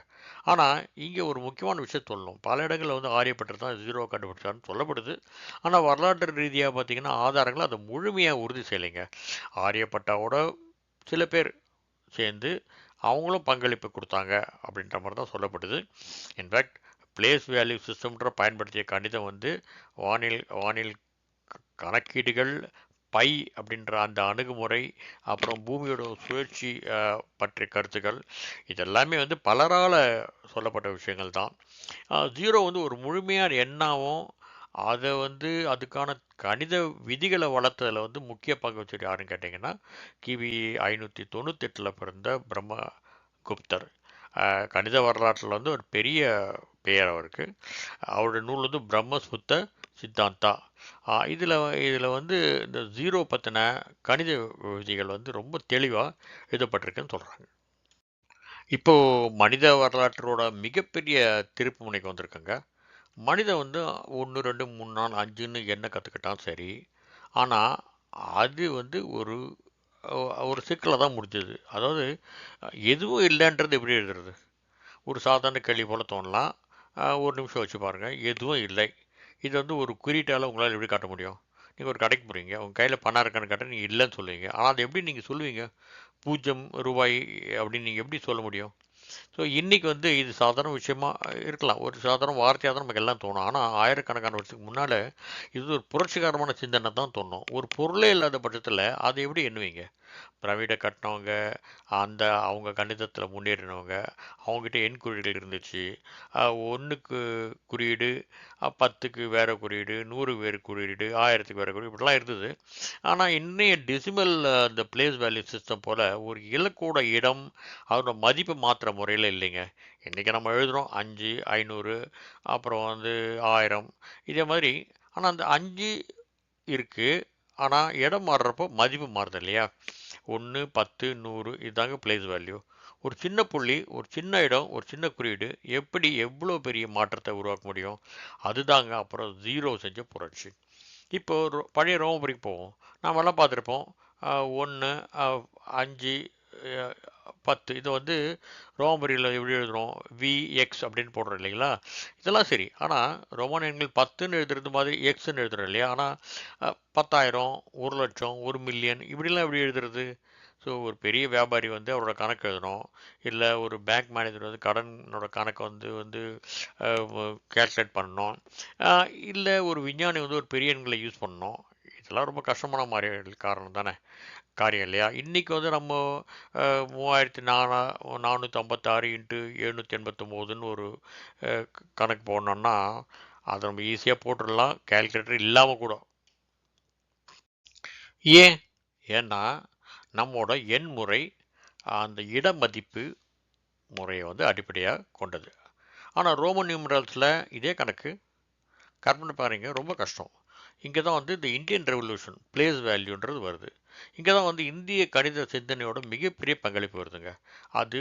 ஆனால் இங்கே ஒரு முக்கியமான விஷயம் சொல்லணும். பல இடங்களில் வந்து ஆரியப்பட்டர் தான் ஜீரோ கண்டுபிடிச்சாருன்னு சொல்லப்படுது. ஆனால் வரலாற்று ரீதியாக பார்த்தீங்கன்னா ஆதாரங்கள் அதை முழுமையாக உறுதி செய்யலைங்க. ஆரியப்பட்டாவோட சில பேர் சேர்ந்து அவங்களும் பங்களிப்பு கொடுத்தாங்க அப்படின்ற மாதிரி தான் சொல்லப்படுது. இன்ஃபேக்ட் பிளேஸ் வேல்யூ சிஸ்டம்ன்ற பயன்படுத்திய கணிதம் வந்து வானியல் வானியல் கணக்கீடுகள், பை அப்படின்ற அந்த அணுகுமுறை, அப்புறம் பூமியோட சுழற்சி பற்றிய கருத்துக்கள், இதெல்லாமே வந்து பலரால் சொல்லப்பட்ட விஷயங்கள் தான். ஜீரோ வந்து ஒரு முழுமையான எண்ணாகவும் அதை வந்து அதுக்கான கணித விதிகளை வளர்த்ததில் வந்து முக்கிய பங்கு வச்சுட்டு யாருன்னு கேட்டிங்கன்னா கிபி 598 பிறந்த பிரம்மகுப்தர். கணித வரலாற்றில் வந்து ஒரு பெரிய பெயர் அவருக்கு. அவருடைய நூல் வந்து பிரம்மசுத்த சித்தாந்தா. இதில் இதில் வந்து இந்த ஜீரோ பற்றின கணித விதிகள் வந்து ரொம்ப தெளிவாக எழுதப்பட்டிருக்குன்னு சொல்கிறாங்க. இப்போது மனித வரலாற்றோட மிகப்பெரிய திருப்பு முனைக்கு வந்திருக்குங்க. மனிதன் வந்து 1, 2, 3, 4, 5ன்னு என்ன கற்றுக்கிட்டான் சரி. ஆனால் அது வந்து ஒரு ஒரு சிக்கலை தான் முடிஞ்சது. அதாவது எதுவும் இல்லைன்றது எப்படி எழுதுறது? ஒரு சாதாரண கேள்வி போல் தோணலாம். ஒரு நிமிஷம் வச்சு பாருங்கள். எதுவும் இல்லை. இது வந்து ஒரு குறியீட்டால் உங்களால் எப்படி காட்ட முடியும்? நீங்கள் ஒரு கடைக்கு போகிறீங்க, உங்கள் கையில் பணம் இருக்கான்னு கேட்டால் நீங்கள் இல்லைன்னு சொல்லுவீங்க. ஆனால் அதை எப்படி நீங்கள் சொல்லுவீங்க? 0 ரூபாய் அப்படின்னு நீங்கள் எப்படி சொல்ல முடியும்? ஸோ இன்றைக்கி வந்து இது சாதாரண விஷயமா இருக்கலாம். ஒரு சாதாரண வார்த்தையாக தான் நமக்கு எல்லாம் தோணும். ஆனால் ஆயிரக்கணக்கான வருஷத்துக்கு முன்னால் இது ஒரு புரட்சிகரமான சிந்தனை தான் தோணும். ஒரு பொருளே இல்லாத பட்சத்தில் அதை எப்படி எண்ணுவீங்க? பிரமிடை கட்டினவங்க, அவங்க கணிதத்தில் முன்னேறினவங்க, அவங்ககிட்ட எண் குறியீடுகள் இருந்துச்சு. 1க்கு குறியீடு, 10க்கு வேறு குறியீடு, 100 வேறு குறியீடு, 1000க்கு வேறு குறியீடு, இப்படிலாம் இருந்தது. ஆனால் இன்னைய டெசிமல் இந்த பிளேஸ் வேல்யூ சிஸ்டம் போல் ஒரு இலக்கோட இடம் அதோட மதிப்பு மாற்றுற முறையில் இல்லைங்க. இன்றைக்கி நம்ம எழுதுகிறோம் 5, 500, அப்புறம் வந்து 1000, இதே மாதிரி. ஆனால் அந்த 5 இருக்குது. ஆனால் இடம் மாறுறப்போ மதிப்பு மாறுது இல்லையா? 1, 10, 100 இதுதாங்க பிளேஸ் வேல்யூ. ஒரு சின்ன புள்ளி, ஒரு சின்ன இடம், ஒரு சின்ன குறியீடு எப்படி எவ்வளோ பெரிய மாற்றத்தை உருவாக்க முடியும்? அதுதாங்க அப்புறம் ஜீரோ செஞ்ச புரட்சி. இப்போ பழைய ரோமபுரிக்கு போவோம். நாமெல்லாம் பார்த்துருப்போம். 1, 5, 10 இதை வந்து ரோமபுரியில் எப்படி எழுதுகிறோம்? விஎக்ஸ் அப்படின்னு போடுறோம் இல்லைங்களா? இதெல்லாம் சரி. ஆனால் ரோமானியன்கள் 10ன்னு எழுதுறது மாதிரி எக்ஸ்ன்னு எழுதுறோம் இல்லையா? ஆனால் 10,000, 1,00,000, 1,000,000 இப்படிலாம் எப்படி எழுதுறது? ஸோ ஒரு பெரிய வியாபாரி வந்து அவரோட கணக்கு எழுதணும். இல்லை ஒரு பேங்க் மேனேஜர் வந்து கடனோட கணக்கை வந்து வந்து கேல்குலேட் பண்ணணும். இல்லை ஒரு விஞ்ஞானி வந்து ஒரு பெரிய எண்களை யூஸ் பண்ணணும். இதெல்லாம் ரொம்ப கஷ்டமான மாதிரி காரணம் தானே, காரியம் இல்லையா? இன்றைக்கி வந்து நம்ம 3456 இன்ட்டு 789ன்னு ஒரு கணக்கு போடணுன்னா அதை நம்ம ஈஸியாக போட்டுடலாம், கேல்குலேட்டர் இல்லாமல் கூட. ஏன்? ஏன்னா நம்மோட எண் முறை அந்த இட மதிப்பு முறையை வந்து அடிப்படையாக கொண்டது. ஆனால் ரோமன் நியூமரல்ஸில் இதே கணக்கு கற்பனை பாருங்க, ரொம்ப கஷ்டம். இங்கே தான் வந்து இந்த இந்தியன் ரெவல்யூஷன் பிளேஸ் வேல்யூன்றது வருது. இங்கே தான் வந்து இந்திய கணித சிந்தனையோட மிகப்பெரிய பங்களிப்பு வருதுங்க. அது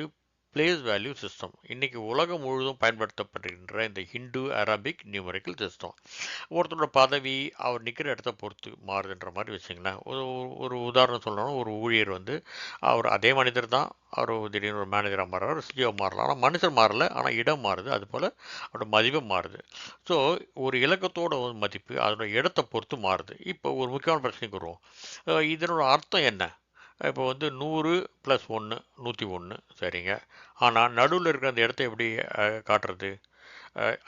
பிளேஸ் வேல்யூ சிஸ்டம். இன்னைக்கு உலகம் முழுவதும் பயன்படுத்தப்படுகின்ற இந்த ஹிந்து அரபிக் நியூமரிக்கல் சிஸ்டம். ஒருத்தரோட பதவி அவர் நிற்கிற இடத்த பொறுத்து மாறுதுன்ற மாதிரி வச்சுங்களேன். ஒரு ஒரு உதாரணம் சொல்லணும்னா, ஒரு ஊழியர் வந்து அவர் அதே மனிதர் தான். அவர் திடீர்னு ஒரு மேனேஜராக மாறுறாரு, சிஇஓ மாறலாம். ஆனால் மனுஷன் மாறல, ஆனால் இடம் மாறுது. அதுபோல் அவரோட மதிப்பு மாறுது. ஸோ ஒரு இலக்கத்தோட ஒரு மதிப்பு அதோட இடத்தை பொறுத்து மாறுது. இப்போ ஒரு முக்கியமான பிரச்சனைக்கு வருவோம். இதனோட அர்த்தம் என்ன? இப்போ வந்து 100 + 1 101, சரிங்க. ஆனால் நடுவில் இருக்கிற அந்த இடத்த எப்படி காட்டுறது?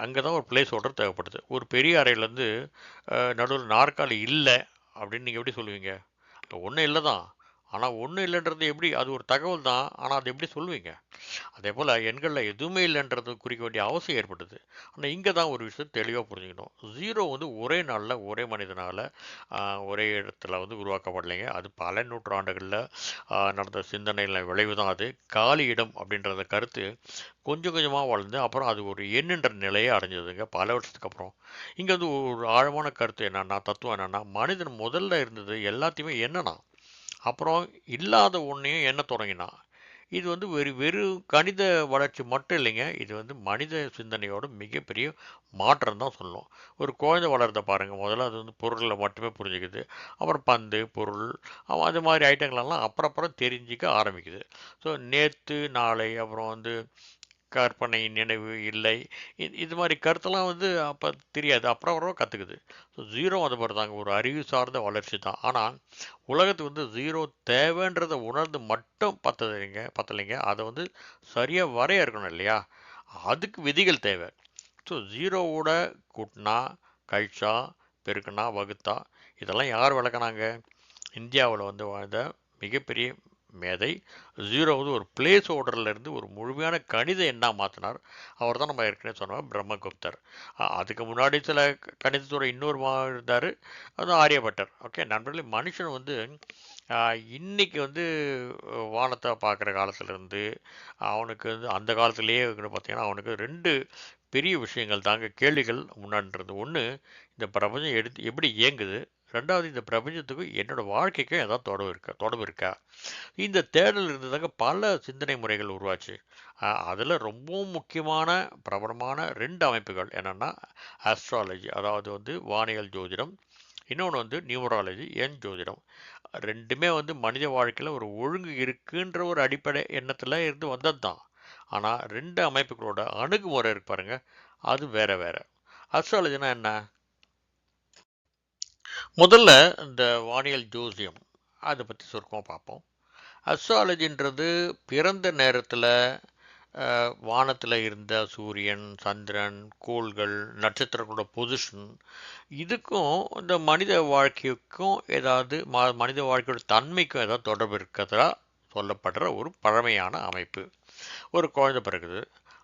அங்கே தான் ஒரு பிளேஸ் ஹோல்டர் தேவைப்படுது. ஒரு பெரிய அறையிலேருந்து நடுவில் நாற்காலி இல்லை அப்படின்னு நீங்கள் எப்படி சொல்லுவீங்க? ஒன்றும் இல்லை தான். ஆனால் ஒன்றும் இல்லைன்றது எப்படி? அது ஒரு தகவல் தான். ஆனால் அது எப்படி சொல்லுவீங்க? அதே போல் எண்களில் எதுவுமே இல்லைன்றது குறிக்க வேண்டிய அவசியம் ஏற்படுது. ஆனால் இங்கே தான் ஒரு விஷயம் தெளிவாக புரிஞ்சுக்கணும். 0 வந்து ஒரே நாளில் ஒரே மனிதனால் ஒரே இடத்துல வந்து உருவாக்கப்படலைங்க. அது பல நூற்றாண்டுகளில் நடந்த சிந்தனையில் விளைவு தான் அது. காலி இடம் அப்படின்றத கருத்து கொஞ்சம் கொஞ்சமாக வளர்ந்து அப்புறம் அது ஒரு எண்ணுன்ற நிலையை அடைஞ்சதுங்க பல வருஷத்துக்கு அப்புறம். இங்கே வந்து ஒரு ஆழமான கருத்து என்னன்னா, தத்துவம் என்னன்னா, மனிதன் முதல்ல இருந்தது எல்லாத்தையுமே எண்ணனா, அப்புறம் இல்லாத ஒன்றையும் எண்ண தொடங்கினான். இது வந்து வெறும் கணித வளர்ச்சி மட்டும் இல்லைங்க. இது வந்து மனித சிந்தனையோட மிகப்பெரிய மாற்றம் தான் சொல்லணும். ஒரு குழந்தை வளர்றத பாருங்க. முதல்ல அது வந்து பொருள்ல மட்டுமே புரிஞ்சுக்குது. அப்புறம் பந்து, பொருள் அது மாதிரி ஐட்டங்களெல்லாம் அப்புறம் தெரிஞ்சுக்க ஆரம்பிக்குது. ஸோ நேத்து, நாளை, அப்புறம் வந்து கற்பனை, நினைவு, இல்லை, இது மாதிரி கருத்தெல்லாம் வந்து அப்போ தெரியாது. அப்புறம் கற்றுக்குது. ஸோ 0 அது மாதிரி தாங்க. ஒரு அறிவு சார்ந்த வளர்ச்சி தான். ஆனால் உலகத்துக்கு வந்து 0 தேவைன்றதை உணர்ந்து மட்டும் பத்தலைங்க. அதை வந்து சரியாக வரையறுக்கணும் இல்லையா? அதுக்கு விதிகள் தேவை. ஸோ 0வோட கூட்டினா, கழிச்சா, பெருக்குனா, வகுத்தா, இதெல்லாம் யார் விளக்குனாங்க? இந்தியாவில் வந்து வாழ்ந்த மிகப்பெரிய மேதை 0 வந்து ஒரு பிளேஸ் ஹோல்டர்லேருந்து ஒரு முழுமையான கணித எண்ணாக மாற்றினார். அவர் தான் நம்ம ஏற்கனவே சொன்னோம், பிரம்மகுப்தர். அதுக்கு முன்னாடி சில கணிதத்துறை இன்னொரு இருந்தார், அது ஆரியப்பட்டர். ஓகே நண்பர்களே, மனுஷன் வந்து இன்னைக்கு வந்து வானத்தை பார்க்குற காலத்துலேருந்து அவனுக்கு வந்து அந்த காலத்துலேயே பார்த்தீங்கன்னா அவனுக்கு 2 பெரிய விஷயங்கள் தாங்க கேள்விகள் முன்னாடின்றது. ஒன்று, இந்த பிரபஞ்சம் எப்படி இயங்குது? 2வது, இந்த பிரபஞ்சத்துக்கும் என்னோட வாழ்க்கைக்கும் ஏதாவது தொடர்பு இருக்கா? இந்த தேடல் இருந்ததாங்க பல சிந்தனை முறைகள் உருவாச்சு. அதில் ரொம்பவும் முக்கியமான பிரபலமான 2 அமைப்புகள் என்னென்னா, ஆஸ்ட்ராலஜி, அதாவது வந்து வானியல் ஜோதிடம். இன்னொன்று வந்து நியூமராலஜி, எண் ஜோதிடம். 2மே வந்து மனித வாழ்க்கையில் ஒரு ஒழுங்கு இருக்குன்ற ஒரு அடிப்படை எண்ணத்தில் இருந்து வந்தது தான். ஆனால் 2 அமைப்புகளோட அணுகுமுறை இருக்கு பாருங்க, அது வேற வேற. அஸ்ட்ராலஜினா என்ன? முதல்ல இந்த வானியல் ஜோசியம் அதை பற்றி சுருக்கமாக பார்ப்போம். அஸ்ட்ராலஜின்றது பிறந்த நேரத்தில் வானத்தில் இருந்த சூரியன், சந்திரன், கோள்கள், நட்சத்திரங்களோட பொசிஷன், இதுக்கும் இந்த மனித வாழ்க்கைக்கும் ஏதாவது மனித வாழ்க்கையோட தன்மைக்கும் ஏதாவது தொடர்பு இருக்கிறதா சொல்லப்படுற ஒரு பழமையான அமைப்பு. ஒரு குழந்தை பிறகுது.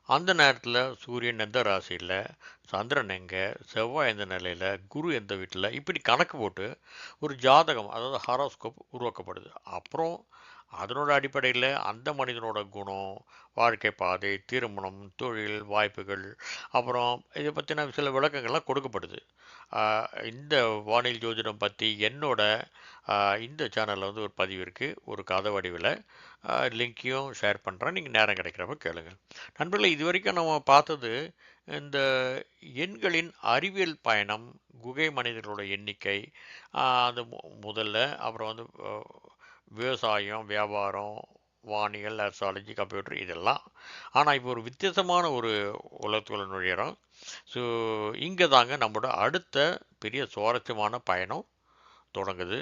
அந்த நேரத்தில் சூரியன் எந்த ராசியில், சந்திரன் எங்கே, செவ்வாய் எந்த நிலையில், குரு எந்த வீட்டில், இப்படி கணக்கு போட்டு ஒரு ஜாதகம், அதாவது ஹாரோஸ்கோப் உருவாக்கப்படுது. அப்புறம் அதனோட அடிப்படையில் அந்த மனிதனோட குணம், வாழ்க்கை பாதை, திருமணம், தொழில் வாய்ப்புகள், அப்புறம் இதை பற்றின சில விளக்கங்கள்லாம் கொடுக்கப்படுது. இந்த வானியல் ஜோதிடம் பற்றி என்னோட இந்த சேனலில் வந்து ஒரு பதிவு இருக்குது, ஒரு கதை வடிவில். லிங்க்கையும் ஷேர் பண்ணுறேன், நீங்கள் நேரம் கிடைக்கிறப்ப கேளுங்க. நண்பர்களே, இது வரைக்கும் நம்ம பார்த்தது இந்த எண்களின் அறிவியல் பயணம், குகை மனிதர்களோட எண்ணிக்கை, அது முதல்ல, அப்புறம் வந்து விவசாயம், வியாபாரம், வானியல், அஸ்ட்ராலஜி, கம்ப்யூட்டர், இதெல்லாம். ஆனால் இப்போ ஒரு வித்தியாசமான ஒரு உலகத்துக்குள்ள நுழையிறோம். ஸோ இங்கே தாங்க நம்மளோட அடுத்த பெரிய சுவாரஸ்யமான பயணம் தொடங்குது.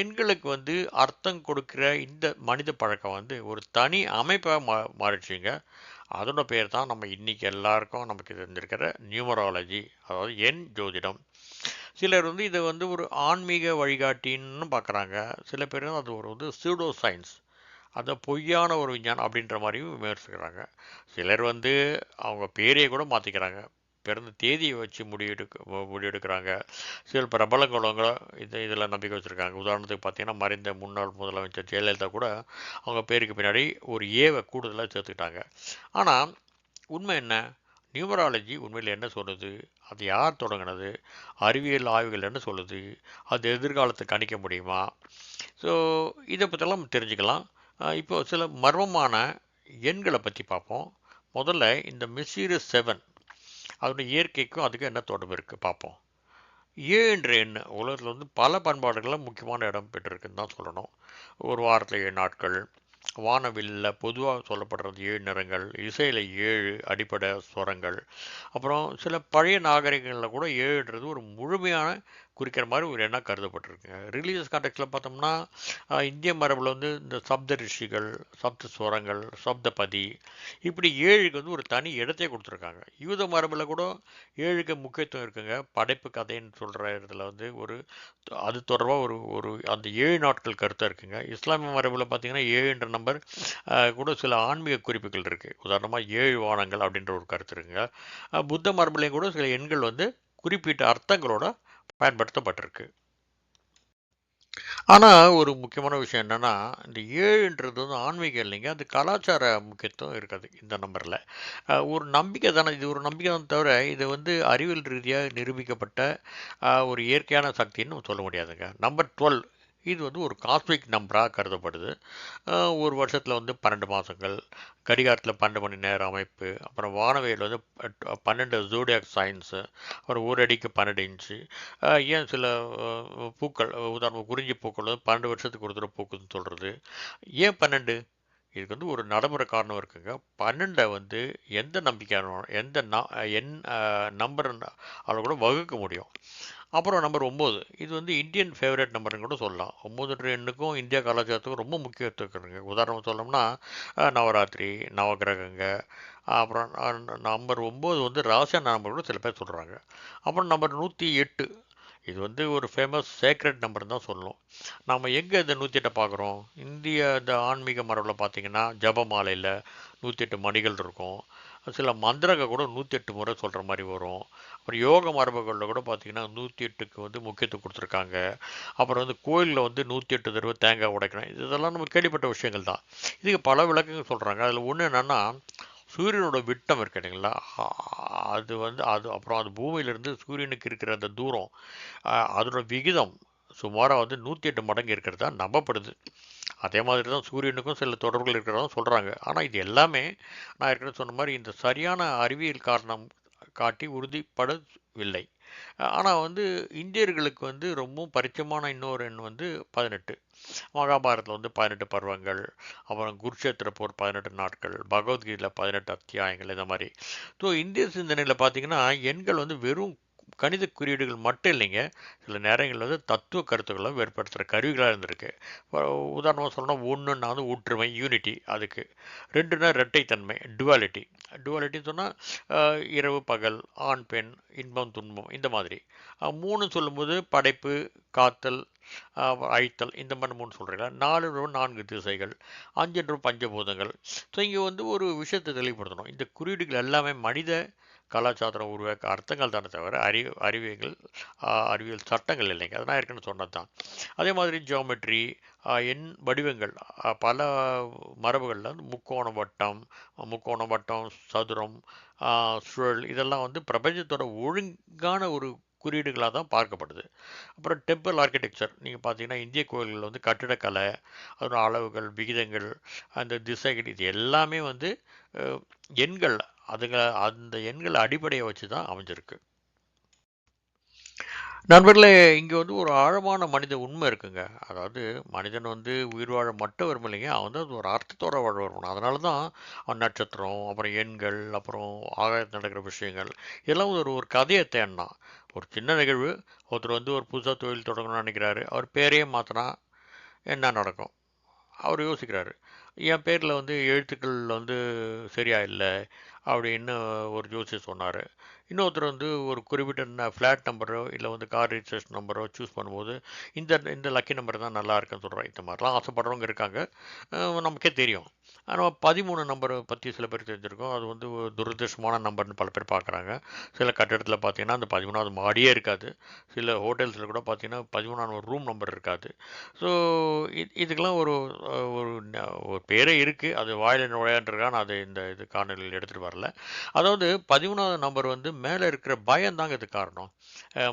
எண்களுக்கு வந்து அர்த்தம் கொடுக்குற இந்த மனித பழக்கம் வந்து ஒரு தனி அமைப்பாக மாறிடுச்சுங்க. அதோட பேர் தான் நம்ம இன்னைக்கு எல்லாருக்கும் நமக்கு தெரிஞ்சிருக்கிற நியூமராலஜி, அதாவது எண் ஜோதிடம். சிலர் வந்து இதை வந்து ஒரு ஆன்மீக வழிகாட்டின்னு பார்க்குறாங்க. சில பேர் அது ஒரு வந்து சூடோ சயின்ஸ், அதை பொய்யான ஒரு விஞ்ஞானம் அப்படின்ற மாதிரியும் விமர்சிக்கிறாங்க. சிலர் வந்து அவங்க பேரையே கூட மாற்றிக்கிறாங்க. பிறந்த தேதியை வச்சு முடிவெடுக்கிறாங்க. சில பிரபலங்களவங்க இதில் நம்பிக்கை வச்சுருக்காங்க. உதாரணத்துக்கு பார்த்தீங்கன்னா, மறைந்த முன்னாள் முதலமைச்சர் ஜெயலலிதா கூட அவங்க பேருக்கு பின்னாடி ஒரு ஏவை கூடுதலாக சேர்த்துக்கிட்டாங்க. ஆனால் உண்மை என்ன? நியூமராலஜி உண்மையில் என்ன சொல்லுது? அது யார் தொடங்கினது? அறிவியல் ஆய்வுகள் என்ன சொல்லுது? அது எதிர்காலத்தை கணிக்க முடியுமா? ஸோ இதை பற்றிலாம் நம்ம தெரிஞ்சுக்கலாம். இப்போ சில மர்மமான எண்களை பற்றி பார்ப்போம். முதல்ல இந்த மிஸ்டீரியஸ் 7 அதோட இயற்கைக்கும் அதுக்கும் என்ன தொடர்பு இருக்குது பார்ப்போம். 7 என்ற எண் உலகத்தில் வந்து பல பண்பாடுகளில் முக்கியமான இடம் பெற்றிருக்குன்னு தான் சொல்லணும். ஒரு வாரத்தில் 7 நாட்கள், வானவில்லில் பொதுவாக சொல்லப்படுறது 7 நிறங்கள், இசையில் 7 அடிப்படை ஸ்வரங்கள், அப்புறம் சில பழைய நாகரிகங்களில் கூட 7ன்றது ஒரு முழுமையான குறிக்கிற மாதிரி ஒரு எண்ணம் கருதப்பட்டிருக்குங்க. ரிலீஜியஸ் கான்டெக்ஸ்டில் பார்த்தோம்னா இந்திய மரபில் வந்து இந்த சப்த ரிஷிகள், சப்த ஸ்வரங்கள், சப்தபதி இப்படி 7க்கு வந்து ஒரு தனி இடத்தையே கொடுத்துருக்காங்க. யூத மரபில் கூட 7க்கு முக்கியத்துவம் இருக்குங்க. படைப்பு கதைன்னு சொல்கிற இடத்துல வந்து அது தொடர்பாக ஒரு ஒரு அந்த 7 நாட்கள் கருத்தாக இருக்குங்க. இஸ்லாமிய மரபில் பார்த்தீங்கன்னா 7என்ற நம்பர் கூட சில ஆன்மீக குறிப்புகள் இருக்குது. உதாரணமாக 7 வானங்கள் அப்படின்ற ஒரு கருத்து இருக்குங்க. புத்த மரபுலையும் கூட சில எண்கள் வந்து குறிப்பிட்ட அர்த்தங்களோட பயன்படுத்தப்பட்டிருக்கு. ஆனால் ஒரு முக்கியமான விஷயம் என்னென்னா, இந்த 7ன்றது வந்து ஆன்மீகம் இல்லைங்க, அது கலாச்சார முக்கியத்துவம் இருக்காது இந்த நம்பரில். ஒரு நம்பிக்கை தானே, இது ஒரு நம்பிக்கை தான் தவிர இது வந்து அறிவியல் ரீதியாக நிரூபிக்கப்பட்ட ஒரு இயற்கையான சக்தின்னு சொல்ல முடியாதுங்க. நம்பர் 12 இது வந்து ஒரு காஸ்மிக் நம்பராக கருதப்படுது. ஒரு வருஷத்தில் வந்து 12 மாதங்கள், கடிகாரத்தில் 12 மணி நேர அமைப்பு, அப்புறம் வானவியல் வந்து 12 ஜோடியாக் சயின்ஸு, அப்புறம் ஒரு அடிக்கு 12 இன்ச்சு, ஏன் சில பூக்கள் உதாரணம் குறிஞ்சி பூக்கள் வந்து 12 வருஷத்துக்கு ஒரு தடவை பூக்குதுன்னு சொல்கிறது. ஏன் 12? இதுக்கு வந்து ஒரு நடைமுறை காரணம் இருக்குங்க. 12 வந்து எந்த நம்பிக்கையான எந்த எண் நம்பர் அதில் கூட வகுக்க முடியும். அப்புறம் நம்பர் 9 இது வந்து இந்தியன் ஃபேவரட் நம்பர்னு கூட சொல்லலாம். 9ன்ற எண்ணுக்கும் இந்திய கலாச்சாரத்துக்கும் ரொம்ப முக்கியத்துவம் இருக்குதுங்க. உதாரணம் சொல்லணும்னா நவராத்திரி, நவகிரகங்க, அப்புறம் நம்பர் 9 வந்து ராசியான நம்பர் கூட சில பேர் சொல்கிறாங்க. அப்புறம் நம்பர் 108 இது வந்து ஒரு ஃபேமஸ் சேக்ரெட் நம்பர்னு தான் சொல்லணும். நாம் எங்கே இந்த 108 பார்க்குறோம்? இந்த ஆன்மீக மரபில் பார்த்தீங்கன்னா ஜபமாலையில் 108 மணிகள் இருக்கும். சில மந்திரங்க கூட 108 முறை சொல்கிற மாதிரி வரும். அப்புறம் யோக மரபுகளில் கூட பார்த்தீங்கன்னா 108க்கு வந்து முக்கியத்துவம் கொடுத்துருக்காங்க. அப்புறம் வந்து கோயிலில் வந்து 108 தடவை தேங்காய் உடைக்கணும். இதெல்லாம் நம்ம கேள்விப்பட்ட விஷயங்கள் தான். இதுக்கு பல விளக்கங்கள் சொல்கிறாங்க. அதில் ஒன்று என்னென்னா, சூரியனோட விட்டம் இருக்கு இல்லைங்களா, அது வந்து அப்புறம் அது பூமியிலிருந்து சூரியனுக்கு இருக்கிற அந்த தூரம், அதோட விகிதம் சுமாராக வந்து 108 மடங்கு இருக்கிறதா நம்பப்படுது. அதே மாதிரி தான் சூரியனுக்கும் சில தொடர்புகள் இருக்கிறதா சொல்கிறாங்க. ஆனால் இது எல்லாமே நான் ஏற்கனவே சொன்ன மாதிரி இந்த சரியான அறிவியல் காரணம் காட்டி உறுதிப்படவில்லை. ஆனால் வந்து இந்தியர்களுக்கு வந்து ரொம்பவும் பரிச்சயமான இன்னொரு எண் வந்து 18. மகாபாரதத்தில் வந்து 18 பருவங்கள், அப்புறம் குருட்சேத்திர போர் 18 நாட்கள், பகவத்கீதையில் 18 அத்தியாயங்கள், இந்த மாதிரி. ஸோ இந்திய சிந்தனையில் பார்த்தீங்கன்னா எண்கள் வந்து வெறும் கணித குறியீடுகள் மட்டும் இல்லைங்க, சில நேரங்களில் வந்து தத்துவ கருத்துக்களை வேறுபடுத்துகிற கருவிகளாக இருந்திருக்கு. உதாரணமாக சொல்லணும், ஒன்றுன்னா வந்து ஒற்றுமை, யூனிட்டி, அதுக்கு 2னா இரட்டைத்தன்மை, டுவாலிட்டி. டுவாலிட்டின்னு சொன்னால் இரவு பகல், ஆண் பெண், இன்பம் துன்பம், இந்த மாதிரி. 3 சொல்லும்போது படைப்பு, காத்தல், அழித்தல், இந்த மாதிரி 3 சொல்கிறீங்களா. 4 திசைகள், 5 பஞ்சபூதங்கள். ஸோ இங்கே வந்து ஒரு விஷயத்தை தெளிவுபடுத்தணும். இந்த குறியீடுகள் எல்லாமே மனித கலாச்சாரம் உருவாக்க அர்த்தங்கள் தானே தவிர அறிவியல் சட்டங்கள் இல்லைங்க. அது நான் ஏற்கனவே சொன்னது தான். அதே மாதிரி ஜியோமெட்ரி, எண் வடிவங்கள், பல மரபுகளில் வந்து முக்கோண வட்டம், சதுரம், சுழல், இதெல்லாம் வந்து பிரபஞ்சத்தோட ஒழுங்கான ஒரு குறியீடுகளாக தான் பார்க்கப்படுது. அப்புறம் டெம்பிள் ஆர்கிடெக்சர் நீங்கள் பார்த்தீங்கன்னா இந்திய கோயில்களில் வந்து கட்டிடக்கலை, அதோட அளவுகள், விகிதங்கள், அந்த திசைகள், இது எல்லாமே வந்து எண்கள், அந்த எண்கள் அடிப்படையை வச்சு தான் அமைஞ்சிருக்கு. நண்பர்களே, இங்கே வந்து ஒரு ஆழமான மனித உண்மை இருக்குங்க. அதாவது மனிதன் வந்து உயிர் வாழ மட்டும் விரும்பலைங்க, அவன் வந்து அது ஒரு அர்த்தத்தோட வாழ விரும்பணும். அதனால தான் அவன் நட்சத்திரம், அப்புறம் எண்கள், அப்புறம் ஆகாயத்தில் நடக்கிற விஷயங்கள், இதெல்லாம் ஒரு ஒரு கதையை தேடினான். ஒரு சின்ன நிகழ்வு, ஒருத்தர் வந்து ஒரு புதுசாக தொழில் தொடங்கணும்னு நினைக்கிறாரு. அவர் பேரையே மாற்றினா என்ன நடக்கும்? அவர் யோசிக்கிறாரு, என் பேரில் வந்து எழுத்துக்கள் வந்து சரியா இல்லை, அப்படின்னு ஒரு ஜோசியர் சொன்னார். இன்னொருத்தர் வந்து ஒரு குறிப்பிட்ட ஃப்ளாட் நம்பரோ இல்லை வந்து கார் ரிஜிஸ்ட்ரேஷன் நம்பரோ சூஸ் பண்ணும்போது இந்த இந்த லக்கி நம்பர் தான் நல்லா இருக்குன்னு சொல்கிறோம். இந்த மாதிரிலாம் ஆசைப்படுறவங்க இருக்காங்க. நமக்கே தெரியும். ஆனால் 13 நம்பரை பற்றி சில பேர் தெரிஞ்சிருக்கோம். அது வந்து ஒரு துரதிருஷ்டமான நம்பர்னு பல பேர் பார்க்குறாங்க. சில கட்டடத்தில் பார்த்தீங்கன்னா அந்த 13வது மாடியே இருக்காது. சில ஹோட்டல்ஸில் கூட பார்த்தீங்கன்னா 13 ரூம் நம்பர் இருக்காது. ஸோ இதுக்கெல்லாம் ஒரு பேரே இருக்குது. அது வாயில் நுழையான்றதுக்காக நான் அது இந்த காணொலியில் எடுத்துகிட்டு வரல. அதாவது 13வது நம்பர் வந்து மேலே இருக்கிற பயம்தாங்க இதுக்கு காரணம்.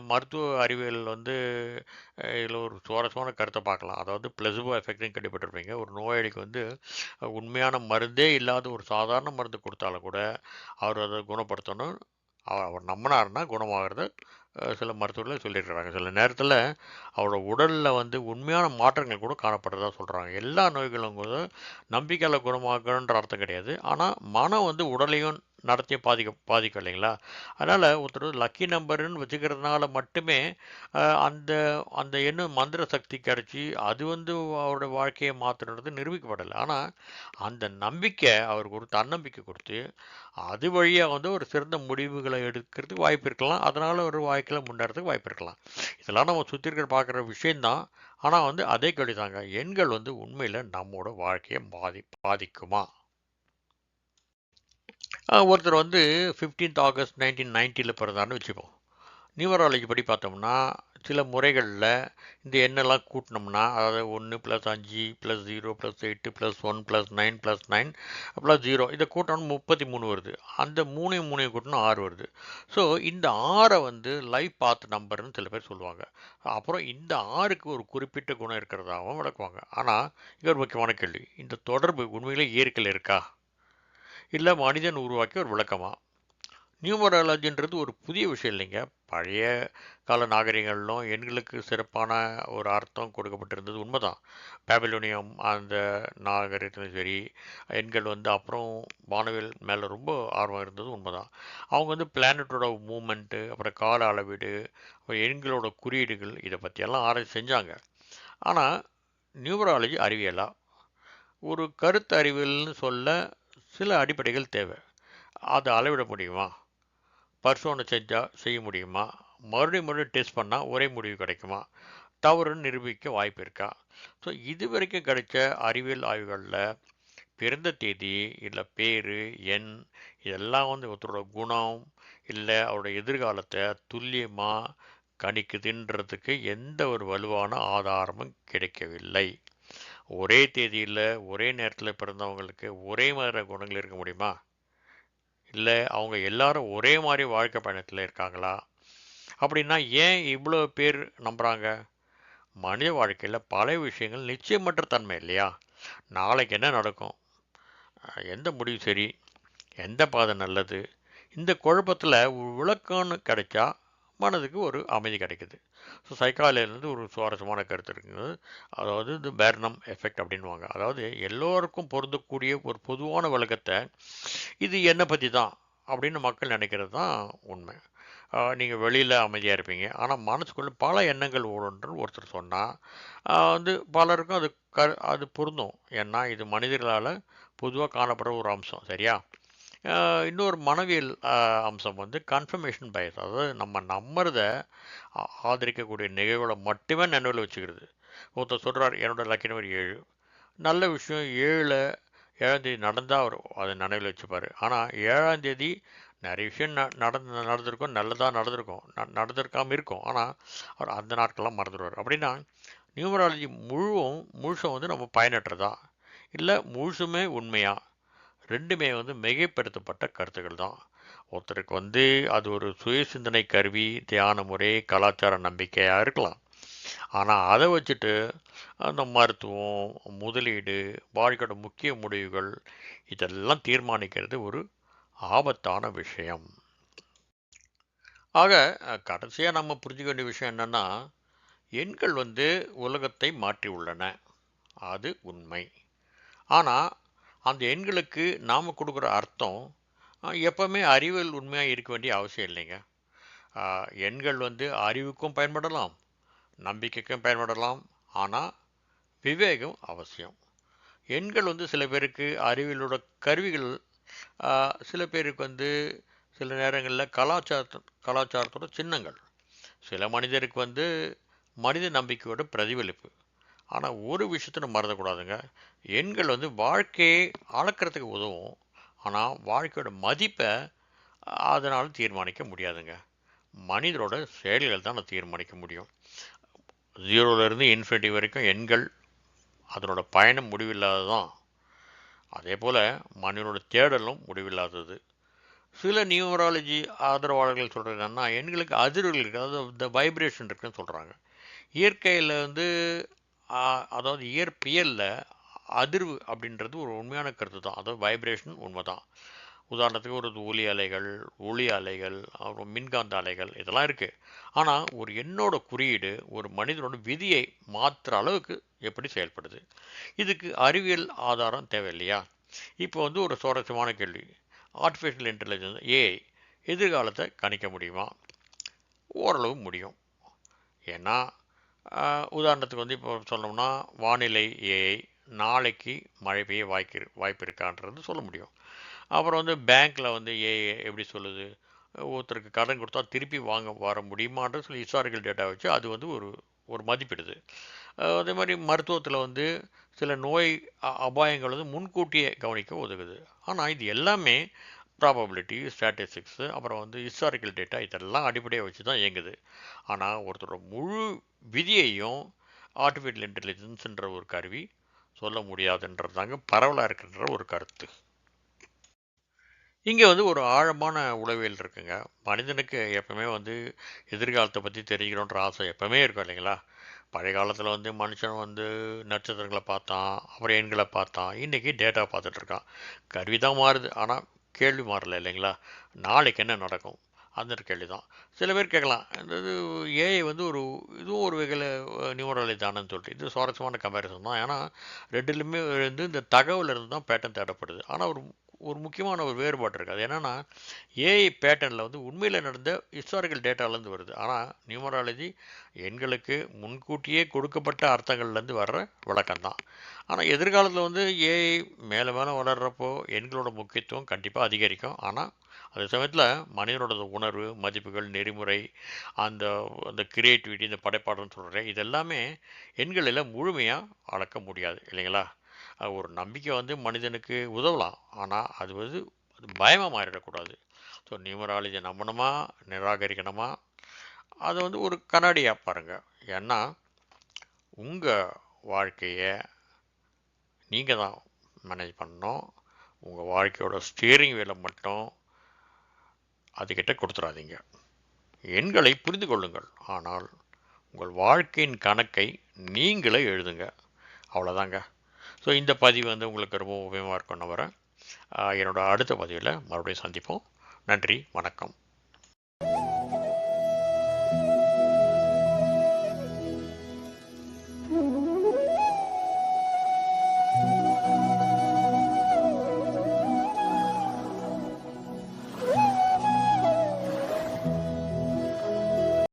மருத்துவ அறிவியல் வந்து இதில் ஒரு சுவாரஸ்யமான கருத்தை பார்க்கலாம். அதாவது பிளஸிபோ எஃபெக்ட்னு கேள்விப்பட்டிருப்பீங்க. ஒரு நோயாளிக்கு வந்து உண்மையான மருந்தே இல்லாத ஒரு சாதாரண மருந்து கொடுத்தாலும் கூட அவர் அதை குணப்படுத்தணும். அவர் நம்பினாருன்னா குணமாகிறது சில மருத்துவர்கள் சொல்லியிருக்கிறாங்க. சில நேரத்தில் அவரோட உடலில் வந்து உண்மையான மாற்றங்கள் கூட காணப்படுறதா சொல்கிறாங்க. எல்லா நோய்களும் கூட நம்பிக்கையில் குணமாகணுன்ற அர்த்தம் கிடையாது. ஆனால் மனம் வந்து உடலையும் நடத்தியும் பாதிக்கும் இல்லைங்களா? அதனால் ஒருத்தர் லக்கி நம்பருன்னு வச்சுக்கிறதுனால மட்டுமே அந்த அந்த எண்ணம் மந்திர சக்தி கிடச்சி அது வந்து அவரோட வாழ்க்கையை மாற்றுறது நிரூபிக்கப்படலை. ஆனால் அந்த நம்பிக்கை அவருக்கு ஒரு தன்னம்பிக்கை கொடுத்து அது வழியாக வந்து ஒரு சிறந்த முடிவுகளை எடுக்கிறதுக்கு வாய்ப்பு இருக்கலாம். அதனால் ஒரு வாழ்க்கையில் முன்னேறதுக்கு வாய்ப்பு இருக்கலாம். இதெல்லாம் நம்ம சுற்றி இருக்கிற பார்க்குற விஷயந்தான். ஆனால் வந்து அதே கேள்விதாங்க, எண்கள் வந்து உண்மையில் நம்மோட வாழ்க்கையை பாதிக்குமா? ஒருத்தர் வந்து 15th ஆகஸ்ட் 1990 பிறந்தார்னு வச்சுப்போம். நியூமராலஜி படி பார்த்தோம்னா சில முறைகளில் இந்த எண்ணெல்லாம் கூட்டினோம்னா, அதாவது 1 + 5 + 0 + 8 + 1 + 9 + 9 + 0 இதை கூட்டணும் 33 வருது. அந்த 3 கூட்டணும் 6 வருது. ஸோ இந்த 6 வந்து லைஃப் பாத் நம்பர்னு சில பேர் சொல்லுவாங்க. அப்புறம் இந்த 6க்கு ஒரு குறிப்பிட்ட குணம் இருக்கிறதாகவும் விளக்குவாங்க. ஆனால் இது ஒரு முக்கியமான கேள்வி. இந்த தொடர்பு உண்மையிலே இயற்கையில் இருக்கா, இல்லை மனிதன் உருவாக்கிய ஒரு விளக்கமா? நியூமராலஜின்றது ஒரு புதிய விஷயம் இல்லைங்க. பழைய கால நாகரிகங்களிலும் எண்களுக்கு சிறப்பான ஒரு அர்த்தம் கொடுக்கப்பட்டிருந்தது உண்மைதான். பேபிலோனியம் அந்த நாகரிகத்திலும் சரி, எண்கள் வந்து அப்புறம் வானவில் மேலே ரொம்ப ஆர்வம் இருந்தது உண்மைதான். அவங்க வந்து பிளானட்டோட மூமெண்ட்டு, அப்புறம் கால அளவீடு, அப்புறம் எண்களோட குறியீடுகள் இதை பற்றியெல்லாம் ஆராய்ச்சி செஞ்சாங்க. ஆனால் நியூமராலஜி அறிவியலா? ஒரு கருத்து அறிவியல்னு சொல்ல சில அடிப்படைகள் தேவை. அதை அளவிட முடியுமா? பரிசோதனை செய்ய முடியுமா? மறுபடியும் டெஸ்ட் பண்ணால் ஒரே முடிவு கிடைக்குமா? தவறுன்னு நிரூபிக்க வாய்ப்பு இருக்கா? ஸோ இது வரைக்கும் கிடைச்ச அறிவியல் ஆய்வுகளில் பிறந்த தேதி, இல்லை பேர், எண் இதெல்லாம் வந்து ஒருத்தரோட குணம், இல்லை அவரோட எதிர்காலத்தை துல்லியமாக கணிக்குதுன்றதுக்கு எந்த ஒரு வலுவான ஆதாரமும் கிடைக்கவில்லை. ஒரே தேதியில் ஒரே நேரத்தில் பிறந்தவங்களுக்கு ஒரே மாதிரி குணங்கள் இருக்க முடியுமா? இல்லை அவங்க எல்லாரும் ஒரே மாதிரி வாழ்க்கை பயணத்தில் இருக்காங்களா? அப்படின்னா ஏன் இவ்வளோ பேர் நம்புகிறாங்க? மனித வாழ்க்கையில் பல விஷயங்கள் நிச்சயமற்ற தன்மை இல்லையா? நாளைக்கு என்ன நடக்கும்? எந்த முடிவு சரி? எந்த பாதை நல்லது? இந்த குழப்பத்தில் ஒரு விளக்கம்னு கிடைச்சா மனதுக்கு ஒரு அமைதி கிடைக்குது. ஸோ சைக்காலஜிலேருந்து ஒரு சுவாரஸ்யமான கருத்து இருக்குது. அதாவது இந்த பேர்னம் எஃபெக்ட் அப்படின்வாங்க. அதாவது எல்லோருக்கும் பொருந்தக்கூடிய ஒரு பொதுவான விளக்கத்தை இது என்னை பற்றி தான் அப்படின்னு மக்கள் நினைக்கிறது தான் உண்மை. நீங்கள் வெளியில் அமைதியாக இருப்பீங்க, ஆனால் மனசுக்குள்ளே பல எண்ணங்கள் ஓடுன்னு ஒருத்தர் சொன்னால் வந்து பலருக்கும் அது பொருந்தும். ஏன்னா இது மனிதர்களால் பொதுவாக காணப்படுற ஒரு அம்சம், சரியா? இன்னொரு மனவியல் அம்சம் வந்து கன்ஃபர்மேஷன் பயஸ். அதாவது நம்ம நம்புறத ஆதரிக்கக்கூடிய நிகழ்வுகளை மட்டுமே நினைவில் வச்சுக்கிறது. ஒருத்தர் சொல்கிறார் என்னோட லக்கி நம்பர் 7. நல்ல விஷயம் 7ஆம் தேதி நடந்தால் அவர் அதை நினைவில் வச்சுப்பார். ஆனால் 7ஆம் தேதி நிறைய விஷயம் நடந்திருக்கும், நல்லதாக நடந்திருக்கும், நடந்திருக்காமல் இருக்கும். ஆனால் அவர் அந்த நாட்கள்லாம் மறந்துடுவார். அப்படின்னா நியூமராலஜி முழுசும் வந்து நம்ம பயனற்றதா, இல்லை முழுசுமே உண்மையா? ரெண்டுமே வந்து மிகைப்படுத்தப்பட்ட கருத்துக்கள் தான். ஒருத்தருக்கு வந்து அது ஒரு சுய சிந்தனை கருவி, தியான முறை, கலாச்சார நம்பிக்கையாக இருக்கலாம். ஆனால் அதை வச்சுட்டு அந்த மருத்துவம், முதலீடு, வாழ்க்கையோட முக்கிய முடிவுகள் இதெல்லாம் தீர்மானிக்கிறது ஒரு ஆபத்தான விஷயம். ஆக கடைசியாக நம்ம புரிஞ்சுக்க வேண்டிய விஷயம் என்னென்னா, எண்கள் வந்து உலகத்தை மாற்றி உள்ளன, அது உண்மை. ஆனால் அந்த எண்களுக்கு நாம் கொடுக்குற அர்த்தம் எப்போவுமே அறிவியல் உண்மையாக இருக்க வேண்டிய அவசியம் இல்லைங்க. எண்கள் வந்து அறிவுக்கும் பயன்படலாம், நம்பிக்கைக்கும் பயன்படலாம். ஆனால் விவேகம் அவசியம். எண்கள் வந்து சில பேருக்கு அறிவியலோட கருவிகள் சில பேருக்கு வந்து சில நேரங்களில் கலாச்சாரத்தோட சின்னங்கள், சில மனிதருக்கு வந்து மனித நம்பிக்கையோட பிரதிபலிப்பு. ஆனால் ஒரு விஷயத்தை நம்ம மறந்துக்கூடாதுங்க. எண்கள் வந்து வாழ்க்கையை அளக்கிறதுக்கு உதவும். ஆனால் வாழ்க்கையோட மதிப்பை அதனால் தீர்மானிக்க முடியாதுங்க. மனிதரோட செயல்கள் தான் அதை தீர்மானிக்க முடியும். 0லேருந்து இன்ஃபினிட்டி வரைக்கும் எண்கள் அதனோட பயணம் முடிவில்லாதது தான். அதே போல் மனிதனோட தேடலும் முடிவில்லாதது. சில நியூமராலஜி ஆதரவாளர்கள் சொல்கிறது என்னன்னா, எண்களுக்கு அதிர்வுகள் இருக்குது, அதாவது இந்த வைப்ரேஷன் இருக்குன்னு சொல்கிறாங்க. இயற்கையில் வந்து அதாவது இயற்பியலில் அதிர்வு அப்படின்றது ஒரு உண்மையான கருத்து தான். அதாவது வைப்ரேஷன் உண்மை தான். உதாரணத்துக்கு ஒரு ஒலி அலைகள், ஒளி அலைகள், அப்புறம் மின்காந்த அலைகள் இதெல்லாம் இருக்குது. ஆனால் ஒரு எண்ணோட குறியீடு ஒரு மனிதனோட விதியை மாற்றுற அளவுக்கு எப்படி செயல்படுது? இதுக்கு அறிவியல் ஆதாரம் தேவை இல்லையா? இப்போ வந்து ஒரு சுவாரஸ்யமான கேள்வி. ஆர்டிஃபிஷியல் இன்டெலிஜென்ஸ் ஏஐ எதிர்காலத்தை கணிக்க முடியுமா? ஓரளவு முடியும். ஏன்னா உதாரணத்துக்கு வந்து இப்போ சொன்னோம்னா வானிலை ஏஐ நாளைக்கு மழை பெய்ய வாய்ப்பு இருக்கான்றது சொல்ல முடியும். அப்புறம் வந்து பேங்க்கில் வந்து ஏஐ எப்படி சொல்லுது, ஒருத்தருக்கு கடன் கொடுத்தா திருப்பி வாங்க வர முடியுமான்ற சொல்லி ஹிஸ்டாரிக்கல் டேட்டா வச்சு அது வந்து ஒரு ஒரு மதிப்பிடுது. அதே மாதிரி மருத்துவத்தில் வந்து சில நோய் அபாயங்கள் வந்து முன்கூட்டியே கவனிக்க உதவுது. ஆனால் இது எல்லாமே ப்ராபபிலிட்டி, ஸ்டாட்டிஸ்டிக்ஸு, அப்புறம் வந்து ஹிஸ்டாரிக்கல் டேட்டா இதெல்லாம் அடிப்படையாக வச்சு தான் இயங்குது. ஆனால் ஒருத்தரோட முழு விதியையும் ஆர்டிஃபிஷியல் இன்டெலிஜென்ஸ்ன்ற ஒரு கருவி சொல்ல முடியாதுன்றது தாங்க பரவலாக இருக்கின்ற ஒரு கருத்து. இங்கே வந்து ஒரு ஆழமான உளவியல் இருக்குங்க. மனிதனுக்கு எப்பவுமே வந்து எதிர்காலத்தை பற்றி தெரிஞ்சுக்கணுன்ற ஆசை எப்பவுமே இருக்கும் இல்லைங்களா? பழைய காலத்தில் வந்து மனுஷன் வந்து நட்சத்திரங்களை பார்த்தான், அப்புறம் எண்களை பார்த்தான், இன்றைக்கி டேட்டா பார்த்துட்டு இருக்கான். கருவி தான் மாறுது, ஆனால் கேள்வி மாறல இல்லைங்களா? நாளைக்கு என்ன நடக்கும் அந்த ஒரு கேள்வி தான். சில பேர் கேட்கலாம், இந்த இது ஏஐ வந்து இதுவும் ஒரு வகையில் நியூமராலஜி தானேன்னு சொல்லிட்டு. இது சுவாரஸ்யமான கம்பேரிசன் தான். ஏன்னா ரெண்டுலையுமே வந்து இந்த தகவல் இருந்து தான் பேட்டர்ன் தேடப்படுது. ஆனால் ஒரு ஒரு முக்கியமான ஒரு வேறுபாடு இருக்குது. அது என்னென்னா, ஏஐ பேட்டர்னில் வந்து உண்மையில் நடந்த ஹிஸ்டாரிக்கல் டேட்டாலேருந்து வருது. ஆனால் நியூமராலஜி எண்களுக்கு முன்கூட்டியே கொடுக்கப்பட்ட அர்த்தங்கள்லேருந்து வர்ற விளக்கம் தான். ஆனால் எதிர்காலத்தில் வந்து ஏஐ மேலே மேலே வளர்கிறப்போ எண்களோட முக்கியத்துவம் கண்டிப்பாக அதிகரிக்கும். ஆனால் அதே சமயத்தில் மனிதனோட உணர்வு, மதிப்புகள், நெறிமுறை, அந்த அந்த கிரியேட்டிவிட்டி, இந்த படைப்பாடல்னு சொல்கிறேன், இது எல்லாமே எண்களில் முழுமையாக அளக்க முடியாது இல்லைங்களா? ஒரு நம்பிக்கை வந்து மனிதனுக்கு உதவலாம். ஆனால் அது வந்து அது பயமாக மாறிடக்கூடாது. ஸோ நியூமராலஜி நம்பணுமா, நிராகரிக்கணுமா, அதை வந்து ஒரு கண்ணாடியாக பாருங்கள். ஏன்னா உங்கள் வாழ்க்கையை நீங்கள் தான் மேனேஜ் பண்ணணும். உங்கள் வாழ்க்கையோட ஸ்டீரிங் வீலை மட்டும் அதுக்கிட்ட கொடுத்துடாதீங்க. எண்களை புரிந்து கொள்ளுங்கள், ஆனால் உங்கள் வாழ்க்கையின் கணக்கை நீங்களே எழுதுங்க. அவ்வளோதாங்க. ஸோ இந்த பதிவு வந்து உங்களுக்கு ரொம்ப உபயோகமாக இருக்கும் நம்புகிறேன். என்னோட அடுத்த பதிவில் மறுபடியும் சந்திப்போம். நன்றி, வணக்கம்.